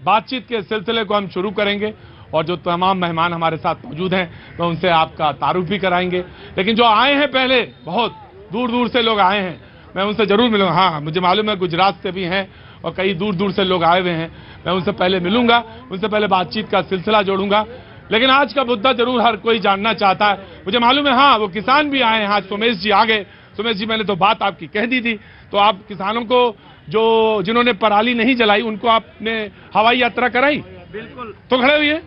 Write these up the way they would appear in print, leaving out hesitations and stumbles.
बातचीत के सिलसिले को हम शुरू करेंगे और जो तमाम मेहमान हमारे साथ मौजूद हैं तो उनसे आपका तारुफ भी कराएंगे। लेकिन जो आए हैं पहले, बहुत दूर दूर से लोग आए हैं, मैं उनसे जरूर मिलूंगा। हाँ, मुझे मालूम है गुजरात से भी हैं और कई दूर दूर से लोग आए हुए हैं। मैं उनसे पहले मिलूंगा, उनसे पहले बातचीत का सिलसिला जोड़ूंगा। लेकिन आज का मुद्दा जरूर हर कोई जानना चाहता है। मुझे मालूम है, हाँ, वो किसान भी आए हैं। आज सोमेश जी आ गए। सोमेश जी, मैंने तो बात आपकी कह दी थी, तो आप किसानों को जो जिन्होंने पराली नहीं जलाई उनको आपने हवाई यात्रा कराई? बिल्कुल। तो खड़े हुए,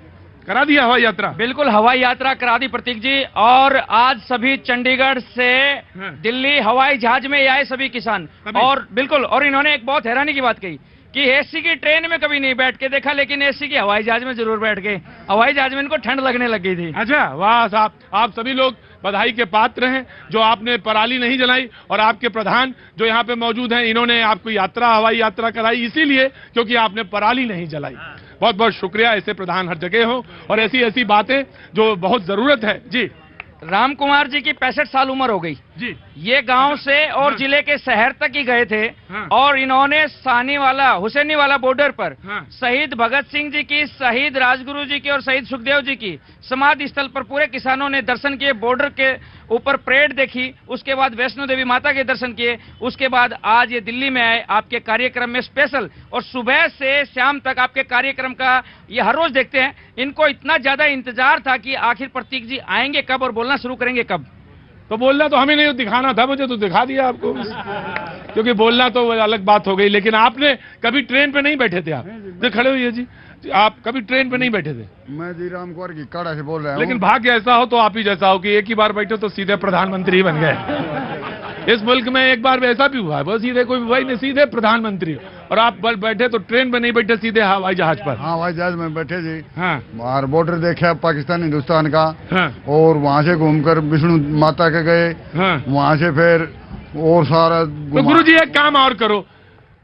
करा दिया हवाई यात्रा? बिल्कुल, हवाई यात्रा करा दी प्रतीक जी। और आज सभी चंडीगढ़ से दिल्ली हवाई जहाज में आए सभी किसान। और बिल्कुल, और इन्होंने एक बहुत हैरानी की बात कही कि एसी की ट्रेन में कभी नहीं बैठ के देखा, लेकिन एसी की हवाई जहाज में जरूर बैठ गए। हवाई जहाज में इनको ठंड लगने लग गई थी। अच्छा, वाह साहब, आप सभी लोग बधाई के पात्र हैं जो आपने पराली नहीं जलाई। और आपके प्रधान जो यहाँ पे मौजूद हैं, इन्होंने आपको यात्रा, हवाई यात्रा कराई इसीलिए क्योंकि आपने पराली नहीं जलाई। बहुत बहुत शुक्रिया। ऐसे प्रधान हर जगह हो और ऐसी ऐसी बातें जो बहुत जरूरत है। जी, राम कुमार जी की 65 साल उम्र हो गई जी। ये गांव से और जिले के शहर तक ही गए थे। और इन्होंने सानीवाला, हुसैनीवाला बॉर्डर पर शहीद भगत सिंह जी की, शहीद राजगुरु जी की और शहीद सुखदेव जी की समाधि स्थल पर पूरे किसानों ने दर्शन किए। बॉर्डर के ऊपर परेड देखी, उसके बाद वैष्णो देवी माता के दर्शन किए, उसके बाद आज ये दिल्ली में आए आपके कार्यक्रम में स्पेशल। और सुबह से शाम तक आपके कार्यक्रम का ये हर रोज देखते हैं। इनको इतना ज्यादा इंतजार था कि आखिर प्रतीक जी आएंगे कब और बोलना शुरू करेंगे कब। तो बोलना तो हमें नहीं दिखाना था, मुझे तो दिखा दिया आपको, क्योंकि बोलना तो अलग बात हो गई। लेकिन आपने कभी ट्रेन पे नहीं बैठे थे? आप जो खड़े हुए जी, आप कभी ट्रेन पे नहीं बैठे थे? मैं जी राम कुमार की काड़ा से बोल रहा हूँ। लेकिन भाग्य ऐसा हो तो आप ही जैसा हो कि एक ही बार बैठे तो सीधे प्रधानमंत्री बन गए। इस मुल्क में एक बार ऐसा भी हुआ है, वो सीधे कोई वही नहीं, सीधे प्रधानमंत्री। और आप बल बैठे तो ट्रेन पे नहीं बैठे, सीधे हवाई जहाज पर। हाँ, हवाई जहाज में बैठे जी। हाँ, बाहर बॉर्डर देखा पाकिस्तान हिंदुस्तान का। हाँ, और वहाँ से घूमकर विष्णु माता के गए। हाँ। वहाँ से फिर और सारा तो गुरु जी एक काम और करो,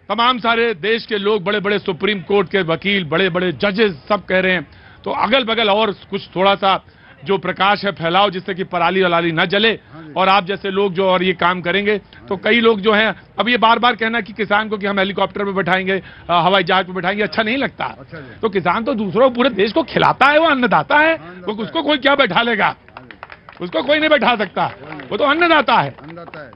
तमाम सारे देश के लोग, बड़े बड़े सुप्रीम कोर्ट के वकील, बड़े बड़े जजेस सब कह रहे हैं, तो अगल बगल और कुछ थोड़ा सा जो प्रकाश है फैलाओ जिससे कि पराली वलाली न जले। और आप जैसे लोग जो और ये काम करेंगे तो कई लोग जो हैं, अब ये बार बार कहना कि किसान को कि हम हेलीकॉप्टर पे बैठाएंगे, हवाई जहाज पे बैठाएंगे, अच्छा नहीं लगता। अच्छा, तो किसान तो दूसरों पूरे देश को खिलाता है, वो अन्नदाता है, वो उसको कोई क्या बैठा लेगा? उसको कोई नहीं बैठा सकता, वो तो अन्नदाता है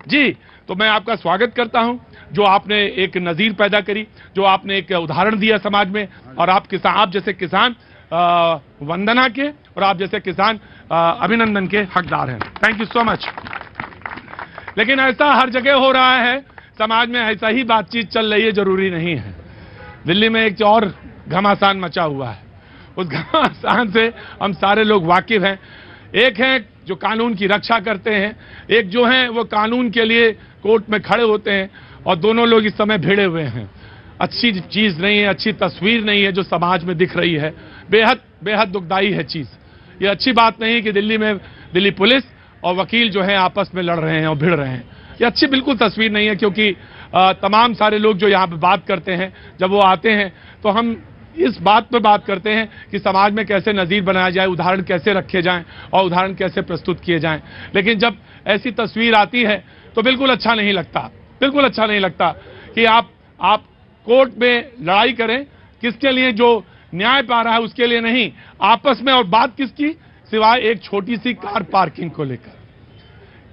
जी। तो मैं आपका स्वागत करता हूं जो आपने एक नजीर पैदा करी, जो आपने एक उदाहरण दिया समाज में। और आप जैसे किसान वंदना के और आप जैसे किसान अभिनंदन के हकदार हैं। Thank you so much. लेकिन ऐसा हर जगह हो रहा है, समाज में ऐसा ही बातचीत चल रही है, जरूरी नहीं है। दिल्ली में एक और घमासान मचा हुआ है, उस घमासान से हम सारे लोग वाकिफ हैं। एक है जो कानून की रक्षा करते हैं, एक जो हैं वो कानून के लिए कोर्ट में खड़े होते हैं, और दोनों लोग इस समय भिड़े हुए हैं। अच्छी चीज नहीं है, अच्छी तस्वीर नहीं है जो समाज में दिख रही है, बेहद बेहद दुखदाई है चीज। ये अच्छी बात नहीं कि दिल्ली में दिल्ली पुलिस और वकील जो हैं आपस में लड़ रहे हैं और भिड़ रहे हैं। ये अच्छी बिल्कुल तस्वीर नहीं है, क्योंकि तमाम सारे लोग जो यहाँ पे बात करते हैं, जब वो आते हैं तो हम इस बात पर बात करते हैं कि समाज में कैसे नज़ीर बनाया जाए, उदाहरण कैसे रखे जाएं और उदाहरण कैसे प्रस्तुत किए जाएं। लेकिन जब ऐसी तस्वीर आती है तो बिल्कुल अच्छा नहीं लगता, बिल्कुल अच्छा नहीं लगता कि आप कोर्ट में लड़ाई करें, किसके लिए? जो न्याय पा रहा है उसके लिए नहीं, आपस में। और बात किसकी? सिवाय एक छोटी सी कार पार्किंग को लेकर।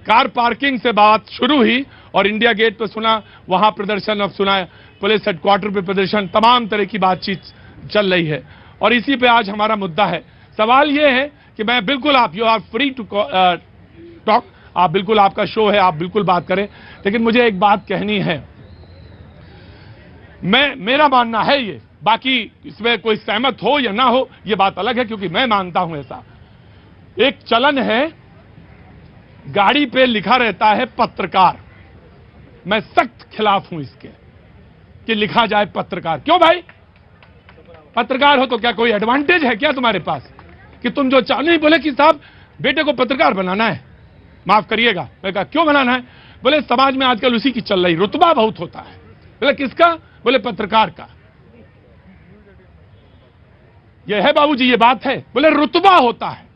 कार पार्किंग से बात शुरू हुई और इंडिया गेट पर सुना, वहां प्रदर्शन, अब सुना पुलिस हेडक्वार्टर पे प्रदर्शन, तमाम तरह की बातचीत चल रही है। और इसी पे आज हमारा मुद्दा है। सवाल यह है कि मैं बिल्कुल, आप you are free to talk, आप बिल्कुल, आपका शो है, आप बिल्कुल बात करें। लेकिन मुझे एक बात कहनी है, मेरा मानना है ये, बाकी इसमें कोई सहमत हो या ना हो ये बात अलग है, क्योंकि मैं मानता हूं ऐसा। एक चलन है, गाड़ी पे लिखा रहता है पत्रकार। मैं सख्त खिलाफ हूं इसके कि लिखा जाए पत्रकार। क्यों भाई? पत्रकार हो तो क्या कोई एडवांटेज है क्या तुम्हारे पास कि तुम जो चाह नहीं? बोले कि साहब बेटे को पत्रकार बनाना है। माफ करिएगा, मैं कहा क्यों बनाना है? बोले समाज में आजकल उसी की चल रही, रुतबा बहुत होता है। बोले किसका? बोले पत्रकार का। यह है बाबूजी, ये बात है। बोले रुतबा होता है।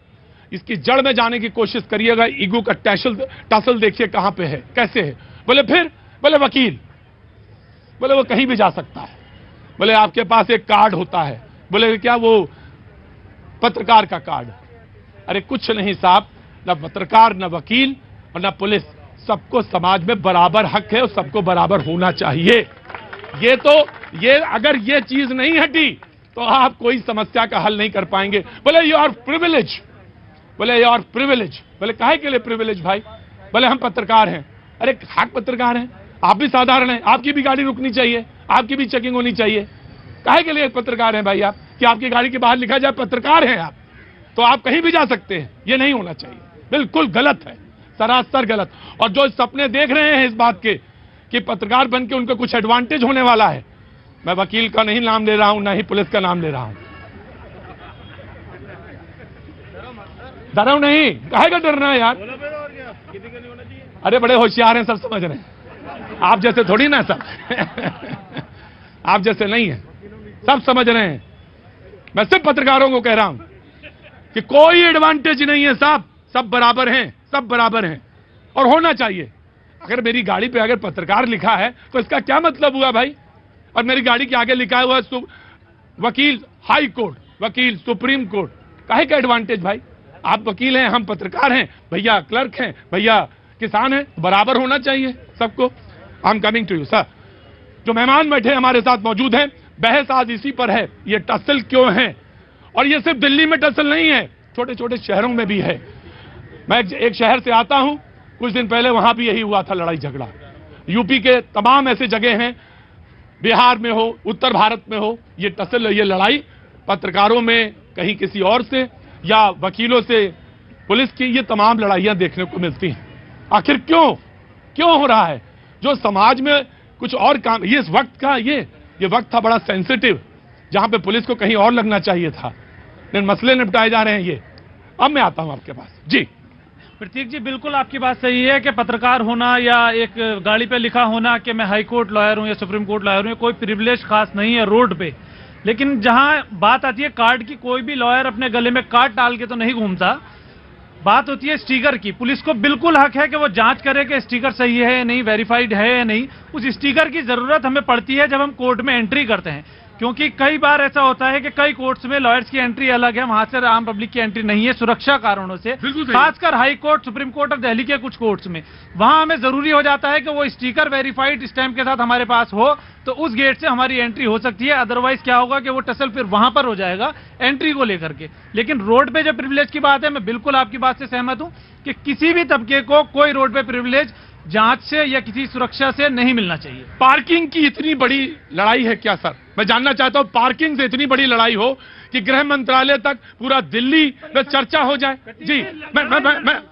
इसकी जड़ में जाने की कोशिश करिएगा, ईगो का टसल देखिए कहां पे है, कैसे है। बोले फिर? बोले वकील, बोले वो कहीं भी जा सकता है। बोले आपके पास एक कार्ड होता है, बोले क्या वो पत्रकार का कार्ड। अरे कुछ नहीं साहब, न पत्रकार न वकील और न पुलिस, सबको समाज में बराबर हक है और सबको बराबर होना चाहिए। ये अगर ये चीज नहीं हटी तो आप कोई समस्या का हल नहीं कर पाएंगे। बोले योर प्रिविलेज, बोले योर प्रिविलेज, बोले काहे के लिए प्रिविलेज भाई? बोले हम पत्रकार हैं। अरे हक पत्रकार हैं, आप भी साधारण हैं, आपकी भी गाड़ी रुकनी चाहिए, आपकी भी चेकिंग होनी चाहिए। काहे के लिए पत्रकार हैं भाई आप कि आपकी गाड़ी के बाहर लिखा जाए पत्रकार हैं आप, तो आप कहीं भी जा सकते हैं? ये नहीं होना चाहिए, बिल्कुल गलत है, सरासर गलत। और जो सपने देख रहे हैं इस बात के कि पत्रकार बन के उनको कुछ एडवांटेज होने वाला है, मैं वकील का नहीं नाम ले रहा हूं, ना ही पुलिस का नाम ले रहा हूं। डरो नहीं, काहेगा डरना है यार? अरे बड़े होशियार हैं, सब समझ रहे हैं, आप जैसे थोड़ी ना सब आप जैसे नहीं है, सब समझ रहे हैं। मैं सिर्फ पत्रकारों को कह रहा हूं कि कोई एडवांटेज नहीं है साहब, सब बराबर हैं, सब बराबर हैं और होना चाहिए। अगर मेरी गाड़ी पे अगर पत्रकार लिखा है तो इसका क्या मतलब हुआ भाई? और मेरी गाड़ी के आगे लिखा हुआ वकील हाई कोर्ट, वकील सुप्रीम कोर्ट, काहे का एडवांटेज भाई? आप वकील हैं, हम पत्रकार हैं, भैया क्लर्क हैं, भैया किसान हैं, बराबर होना चाहिए सबको। I am coming to you sir. जो मेहमान बैठे हमारे साथ मौजूद हैं, बहस आज इसी पर है, ये टसल क्यों है? और ये सिर्फ दिल्ली में टसल नहीं है, छोटे छोटे शहरों में भी है। मैं एक शहर से आता हूं, कुछ दिन पहले वहां भी यही हुआ था, लड़ाई झगड़ा। यूपी के तमाम ऐसे जगह हैं, बिहार में हो, उत्तर भारत में हो, ये टसल, ये लड़ाई पत्रकारों में, कहीं किसी और से या वकीलों से पुलिस की, ये तमाम लड़ाइयां देखने को मिलती हैं। आखिर क्यों हो रहा है? जो समाज में कुछ और काम, ये इस वक्त का ये वक्त था बड़ा सेंसिटिव, जहां पे पुलिस को कहीं और लगना चाहिए था, लेकिन मसले निपटाए जा रहे हैं ये। अब मैं आता हूं आपके पास जी। प्रतीक जी, बिल्कुल आपकी बात सही है कि पत्रकार होना या एक गाड़ी पे लिखा होना कि मैं हाई कोर्ट लॉयर हूं या सुप्रीम कोर्ट लॉयर हूं, कोई प्रिविलेज खास नहीं है रोड पे। लेकिन जहां बात आती है कार्ड की, कोई भी लॉयर अपने गले में कार्ड डाल के तो नहीं घूमता। बात होती है स्टिकर की। पुलिस को बिल्कुल हक है कि वो जांच करे कि स्टिकर सही है या नहीं, वेरीफाइड है या नहीं। उस स्टिकर की जरूरत हमें पड़ती है जब हम कोर्ट में एंट्री करते हैं, क्योंकि कई बार ऐसा होता है कि कई कोर्ट्स में लॉयर्स की एंट्री अलग है, वहां से आम पब्लिक की एंट्री नहीं है, सुरक्षा कारणों से। खासकर हाई कोर्ट, सुप्रीम कोर्ट और दिल्ली के कुछ कोर्ट्स में वहां हमें जरूरी हो जाता है कि वो स्टिकर वेरीफाइड स्टैंप के साथ हमारे पास हो, तो उस गेट से हमारी एंट्री हो सकती है। अदरवाइज क्या होगा कि वो टसल फिर वहां पर हो जाएगा एंट्री को लेकर के। लेकिन रोड पे जो प्रिविलेज की बात है, मैं बिल्कुल आपकी बात से सहमत हूं कि किसी भी तबके को कोई रोड पे प्रिविलेज जांच से या किसी सुरक्षा से नहीं मिलना चाहिए। पार्किंग की इतनी बड़ी लड़ाई है क्या सर? मैं जानना चाहता हूं, पार्किंग से इतनी बड़ी लड़ाई हो कि गृह मंत्रालय तक पूरा दिल्ली में चर्चा हो जाए। जी मैं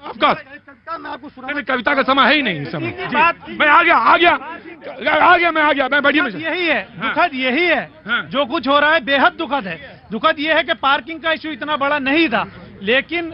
ऑफकोर्स कविता का समय है ही नहीं, समय जी, मैं आ गया, मैं बढ़िया। यही है दुखद, यही है जो कुछ हो रहा है, बेहद दुखद है। दुखद यह है कि पार्किंग का इश्यू इतना बड़ा नहीं था, लेकिन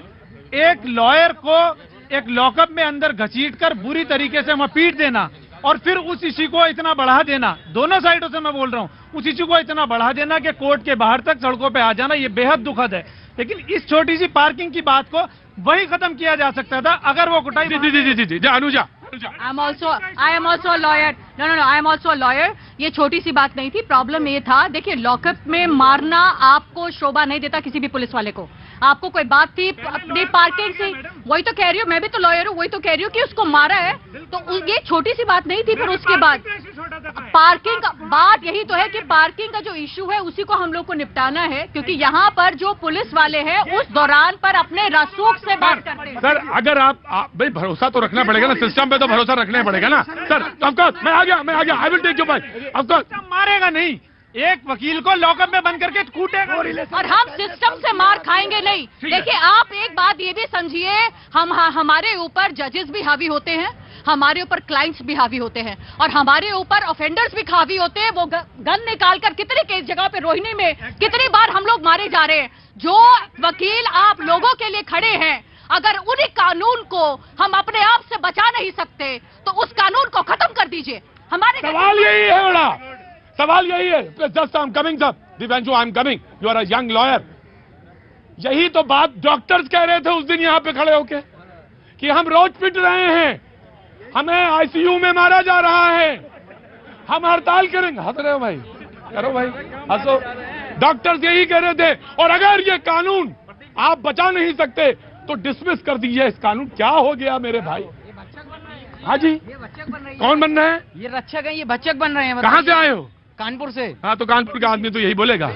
एक लॉयर को एक लॉकअप में अंदर घसीटकर बुरी तरीके से वहां पीट देना और फिर उस इश्यू को इतना बढ़ा देना, दोनों साइडों से मैं बोल रहा हूं, उस इश्यू को इतना बढ़ा देना कि कोर्ट के बाहर तक सड़कों पे आ जाना, ये बेहद दुखद है। लेकिन इस छोटी सी पार्किंग की बात को वही खत्म किया जा सकता था अगर वो कुटाई। जी Anuja, I am also a lawyer. No, I am also a lawyer. ये छोटी सी बात नहीं थी, प्रॉब्लम ये था, देखिए लॉकअप में मारना आपको शोभा नहीं देता किसी भी पुलिस वाले को। आपको कोई बात थी अपनी पार्किंग से, वही तो कह रही हूँ, मैं भी तो लॉयर हूँ, वही तो कह रही हूँ कि उसको मारा है, तो ये छोटी सी बात नहीं थी। फिर उसके बाद पार्किंग का बात यही तो है कि पार्किंग का जो इश्यू है उसी को हम लोग को निपटाना है, क्योंकि यहाँ पर जो पुलिस वाले हैं उस दौरान पर अपने रसूख से बात करते हैं। सर अगर आप भाई भरोसा तो रखना पड़ेगा ना, सिस्टम पे तो भरोसा रखना पड़ेगा ना सर। ऑफकोर्स मैं आ गया, I will take your point. Of course मारेगा नहीं, एक वकील को लॉकअप में बंद करके कूटेगा और हम सिस्टम से मार खाएंगे नहीं। देखिए आप एक बात ये भी समझिए, हमारे ऊपर जजेस भी हावी होते हैं, हमारे ऊपर क्लाइंट्स भी हावी होते हैं और हमारे ऊपर ऑफेंडर्स भी हावी होते हैं। वो गन निकालकर कितने केस जगह पे रोहिणी में कितनी बार हम लोग मारे जा रहे हैं। जो वकील आप लोगों के लिए खड़े हैं, अगर उन्हीं कानून को हम अपने आप से बचा नहीं सकते तो उस कानून को खत्म कर दीजिए। हमारे सवाल यही है, बड़ा सवाल यही है। Just I am coming sir, Divyanshu I am coming, you are a young lawyer. यही तो बात डॉक्टर्स कह रहे थे उस दिन यहाँ पे खड़े होके कि हम रोज पिट रहे हैं, हमें आईसीयू में मारा जा रहा है, हम हड़ताल करेंगे। हंस रहे हो भाई, करो भाई, हंसो। डॉक्टर्स यही कह रहे थे, और अगर ये कानून आप बचा नहीं सकते तो डिसमिस कर दीजिए इस कानून। क्या हो गया मेरे भाई? हाँ जी, कौन बन रहे हैं? ये रक्षक है, ये भक्षक बन रहे हैं। कहाँ से आए हो? कानपुर से। हाँ, तो कानपुर का आदमी तो यही बोलेगा।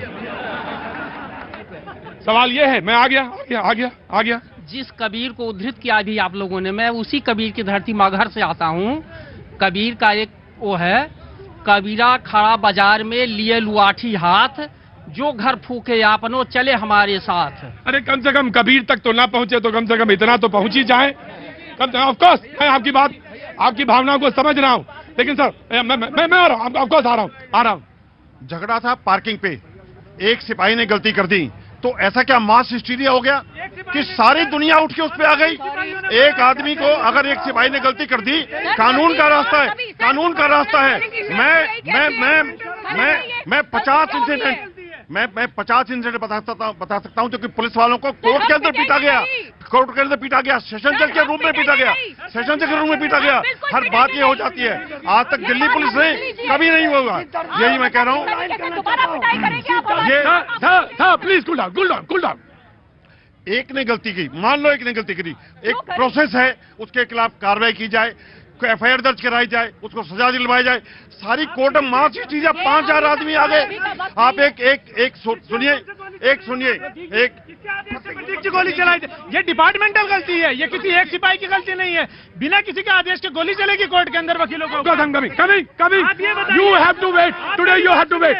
सवाल ये है, मैं आ गया। जिस कबीर को उद्धृत किया अभी आप लोगों ने, मैं उसी कबीर की धरती मगहर से आता हूँ। कबीर का एक वो है, कबीरा खड़ा बाजार में लिए लुआठी हाथ, जो घर फूके आपनो चले हमारे साथ। अरे कम से कम कबीर तक तो ना पहुंचे तो कम से कम इतना तो पहुंच ही जाए। ऑफ कोर्स मैं आपकी बात, आपकी भावनाओं को समझ रहा हूं, लेकिन सर मैं आ रहा हूं, ऑफ कोर्स आ रहा हूं। झगड़ा था पार्किंग पे, एक सिपाही ने गलती कर दी, तो ऐसा क्या मास हिस्टीरिया हो गया कि सारी दुनिया उठ के उस पे आ गई? एक आदमी को अगर एक सिपाही ने गलती कर दी, कानून का रास्ता है, कानून का रास्ता है। मैं 50 इंसिडेंट मैं 50 इंसिडेंट बता सकता हूं, क्योंकि पुलिस वालों को कोर्ट के अंदर पीटा गया, सेशन जज के रूम में पीटा गया, सेशन जज के रूम में पीटा गया। हर बात ये हो जाती है। आज तक दिल्ली पुलिस ने कभी नहीं होगा, यही मैं कह रहा हूं। ये प्लीज कूल डाउन। एक ने गलती की, मान लो एक ने गलती करी, एक प्रोसेस है, उसके खिलाफ कार्रवाई की जाए, एफआईआर दर्ज कराई जाए, उसको सजा दिलवाई जाए। सारी कोर्ट में मार्च चीजें 5,000 आदमी आ गए। आप एक सुनिए गोली चलाई, ये डिपार्टमेंटल गलती है, ये किसी एक सिपाही की गलती नहीं है। बिना किसी के आदेश के गोली चलेगी कोर्ट के अंदर वकीलों को? कभी you have to wait, today you have to wait.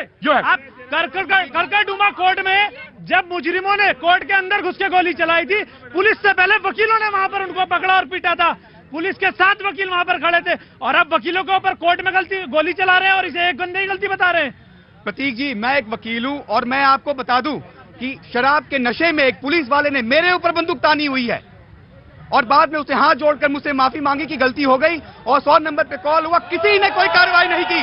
Karkardooma court में जब मुजरिमों ने कोर्ट के अंदर घुस के गोली चलाई थी, पुलिस से पहले वकीलों ने वहां पर उनको पकड़ा और पीटा था। पुलिस के 7 वकील वहां पर खड़े थे, और अब वकीलों के ऊपर कोर्ट में गोली चला रहे हैं और इसे एक बंदे ही गलती बता रहे हैं। प्रतीक जी, मैं एक वकील हूं और मैं आपको बता दूं कि शराब के नशे में एक पुलिस वाले ने मेरे ऊपर बंदूक तानी हुई है, और बाद में उसे हाथ जोड़कर मुझसे माफी मांगी कि गलती हो गई, और 100 नंबर पे कॉल हुआ, किसी ने कोई कार्रवाई नहीं की।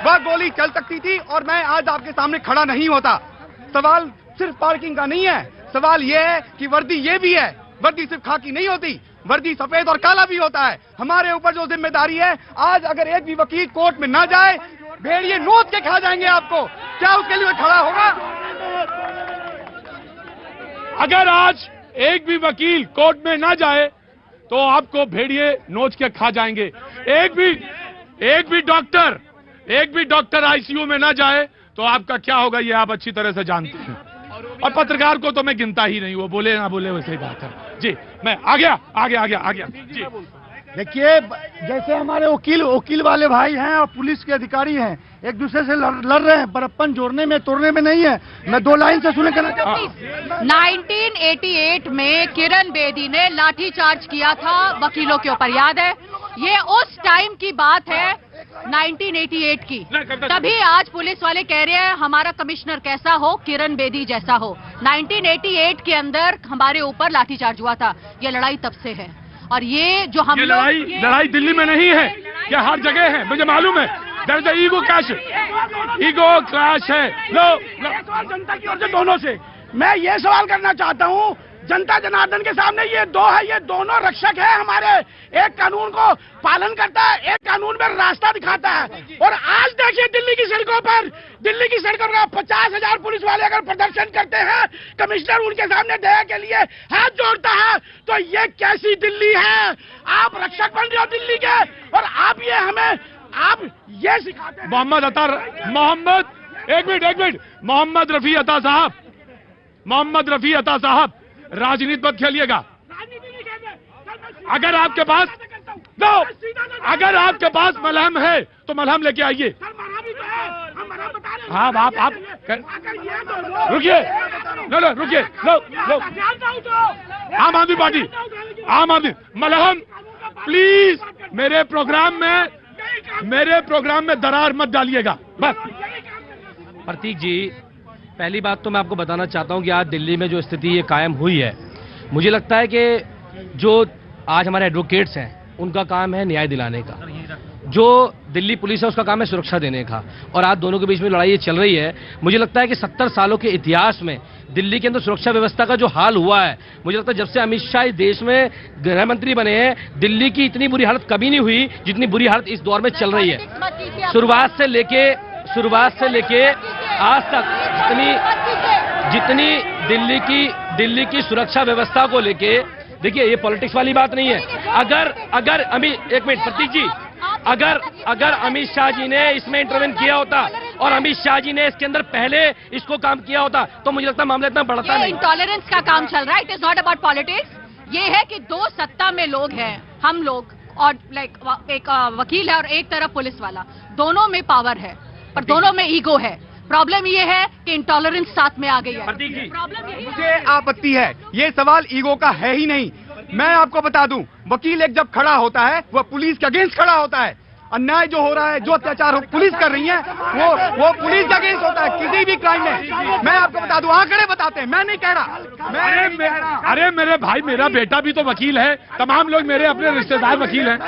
वह गोली चल सकती थी और मैं आज आपके सामने खड़ा नहीं होता। सवाल सिर्फ पार्किंग का नहीं है, सवाल यह है कि वर्दी ये भी है, वर्दी सिर्फ खाकी नहीं होती, वर्दी सफेद और काला भी होता है। हमारे ऊपर जो जिम्मेदारी है, आज अगर एक भी वकील कोर्ट में ना जाए, भेड़िए नोच के खा जाएंगे आपको। क्या उसके लिए खड़ा होगा? अगर आज एक भी वकील कोर्ट में ना जाए तो आपको भेड़िए नोच के खा जाएंगे। एक भी डॉक्टर आईसीयू में ना जाए तो आपका क्या होगा, ये आप अच्छी तरह से जानते हैं। और पत्रकार को तो मैं गिनता ही नहीं, वो बोले ना बोले वैसे ही बात है। जी, मैं आ गया जी। देखिए, जैसे हमारे वकील वाले भाई हैं और पुलिस के अधिकारी हैं, एक दूसरे से लड़ रहे हैं, बड़प्पन जोड़ने में तोड़ने में नहीं है। मैं 2 लाइन से सुने करना चाहता हूं। 1988 में किरण बेदी ने लाठीचार्ज किया था वकीलों के ऊपर, याद है? ये उस टाइम की बात है, 1988 की। तभी आज पुलिस वाले कह रहे हैं हमारा कमिश्नर कैसा हो, किरण बेदी जैसा हो। 1988 के अंदर हमारे ऊपर लाठीचार्ज हुआ था। ये लड़ाई तब से है, और ये जो हम लड़ाई दिल्ली में नहीं है, ये हर जगह है, मुझे मालूम है। ईगो क्लैश है। जनता की ओर से दोनों से मैं ये सवाल करना चाहता हूँ, जनता जनार्दन के सामने ये ये दोनों रक्षक है हमारे। एक कानून को पालन करता है, एक कानून में रास्ता दिखाता है। और आज देखिए दिल्ली की सड़कों पर 50,000 पुलिस वाले अगर प्रदर्शन करते हैं, कमिश्नर उनके सामने दया के लिए हाथ जोड़ता है, तो ये कैसी दिल्ली है? आप रक्षक बन रहे हो दिल्ली के, और आप ये सिखाते हैं। एक मिनट, मोहम्मद रफी अता साहब, राजनीति मत खेलिएगा। अगर आपके पास मलहम है तो मलहम लेके आइए। हाँ, आप रुकिए। आम आदमी मलहम प्लीज मेरे प्रोग्राम में दरार मत डालिएगा, बस। प्रतीक जी, पहली बात तो मैं आपको बताना चाहता हूं कि आज दिल्ली में जो स्थिति ये कायम हुई है, मुझे लगता है कि जो आज हमारे एडवोकेट्स हैं उनका काम है न्याय दिलाने का, जो दिल्ली पुलिस है उसका काम है सुरक्षा देने का, और आज दोनों के बीच में लड़ाई ये चल रही है। मुझे लगता है कि 70 सालों के इतिहास में दिल्ली के अंदर सुरक्षा व्यवस्था का जो हाल हुआ है, मुझे लगता है जब से अमित शाह इस देश में गृह मंत्री बने हैं, दिल्ली की इतनी बुरी हालत कभी नहीं हुई जितनी बुरी हालत इस दौर में चल रही है। शुरुआत शुरुआत से लेके आज तक जितनी दिल्ली की सुरक्षा व्यवस्था को लेके, देखिए ये पॉलिटिक्स वाली बात नहीं है। अगर एक मिनट प्रतीक जी, अगर अमित शाह जी ने इसमें इंटरवेन किया होता और अमित शाह जी ने इसके अंदर पहले इसको काम किया होता तो मुझे लगता है मामला इतना बढ़ता नहीं। इंटॉलरेंस का काम चल रहा है, it is not about politics. ये है कि दो सत्ता में लोग हैं, हम लोग और एक वकील है और एक तरफ पुलिस वाला, दोनों में पावर है पर दोनों में ईगो है। प्रॉब्लम ये है कि इंटॉलरेंस साथ में आ गई है। प्रॉब्लम यही मुझे आपत्ति है, ये सवाल ईगो का है ही नहीं। मैं आपको बता दूं, वकील एक जब खड़ा होता है वह पुलिस के अगेंस्ट खड़ा होता है। अन्याय जो हो रहा है, जो अत्याचार पुलिस कर रही है, वो पुलिस के अगेंस्ट होता है किसी भी क्राइम में। मैं आपको बता दूं, आंकड़े बताते हैं, मैं नहीं कह रहा। अरे मेरे भाई, मेरा बेटा भी तो वकील है, तमाम लोग मेरे अपने रिश्तेदार वकील हैं।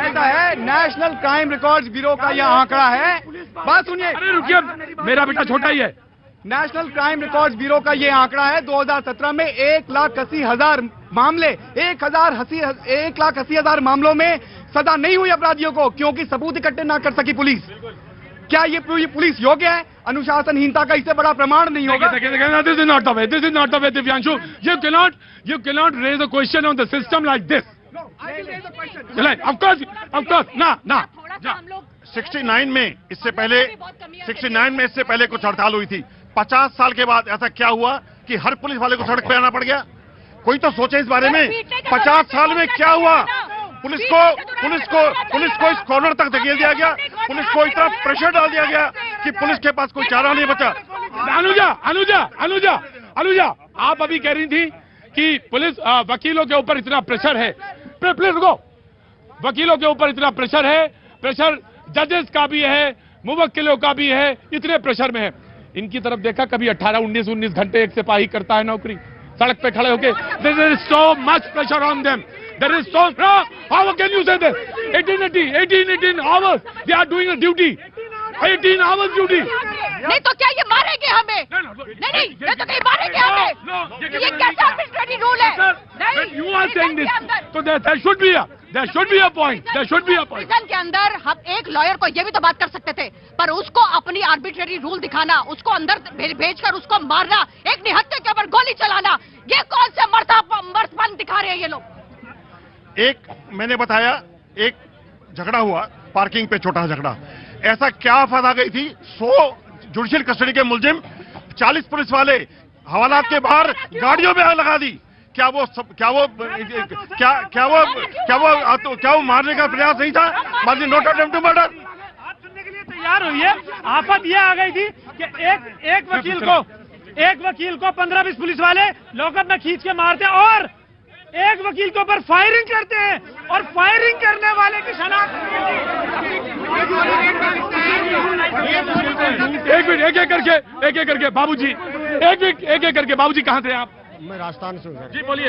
ऐसा है, नेशनल क्राइम रिकॉर्ड्स ब्यूरो का यह आंकड़ा है। बात सुनिए। अरे रुकिए, मेरा बेटा छोटा ही है। नेशनल क्राइम रिकॉर्ड्स ब्यूरो का ये आंकड़ा है, 2017 में 1,80,000 मामले, 1,80,000 मामलों में सजा नहीं हुई अपराधियों को, क्योंकि सबूत इकट्ठे ना कर सकी पुलिस। क्या ये पुलिस योग्य है? अनुशासनहीनता का इससे बड़ा प्रमाण नहीं होगा। This is not the way, this is not the way Divyanshu. You cannot raise a question on the system like this. Of course ना 69 में इससे पहले कुछ हड़ताल हुई थी। 50 साल के बाद ऐसा क्या हुआ कि हर पुलिस वाले को सड़क पे आना पड़ गया? कोई तो सोचे इस बारे में। 50 साल में क्या हुआ? पुलिस को इस कॉर्नर तक धकेल दिया गया, पुलिस को इतना प्रेशर डाल दिया गया कि पुलिस के पास कोई चारा नहीं बचा। अनुजा, आप अभी कह रही थी कि पुलिस वकीलों के ऊपर इतना प्रेशर है। प्लीज रुको, वकीलों के ऊपर इतना प्रेशर है, प्रेशर जजेस का भी है, मुवक्किलों का भी है, इतने प्रेशर में है। इनकी तरफ देखा कभी 18-19 घंटे एक सिपाही करता है नौकरी सड़क पे खड़े होके? There is so much pressure on them, there is so, how can you say this? 18 hours they are doing a duty, 18 hours duty. नहीं तो क्या ये मारेंगे हमें? नहीं, ये तो कहीं मारेंगे हमें। ये कैसा आर्बिट्रेरी रूल है? यू आर सेइंग दिस, तो there should be a point, prison के अंदर हम एक लॉयर को ये भी तो बात कर सकते थे, पर उसको अपनी आर्बिट्रेरी रूल दिखाना, उसको अंदर भेजकर उसको मारना, एक निहत्थे के ऊपर गोली चलाना, ये कौन से मर्दपन दिखा रहे हैं ये लोग? एक मैंने बताया, एक झगड़ा हुआ पार्किंग पे, छोटा झगड़ा। ऐसा क्या आफत आ गई थी? 100 जुडिशियल कस्टडी के मुलजिम, 40 पुलिस वाले हवालात के बाहर गाड़ियों में आग लगा दी। क्या वो मारने का प्रयास नहीं था? Not attempt to murder. आप सुनने के लिए तैयार हुई है। आफत यह आ गई थी कि एक वकील को 15-20 पुलिस वाले लॉकअप में खींच के मारते हैं और एक वकील के ऊपर फायरिंग करते हैं, और फायरिंग करने वाले की शनाख्त। एक मिनट, एक एक करके बाबूजी, एक करके बाबूजी, कहाँ थे आप? मैं राजस्थान से हूँ। जी बोलिए।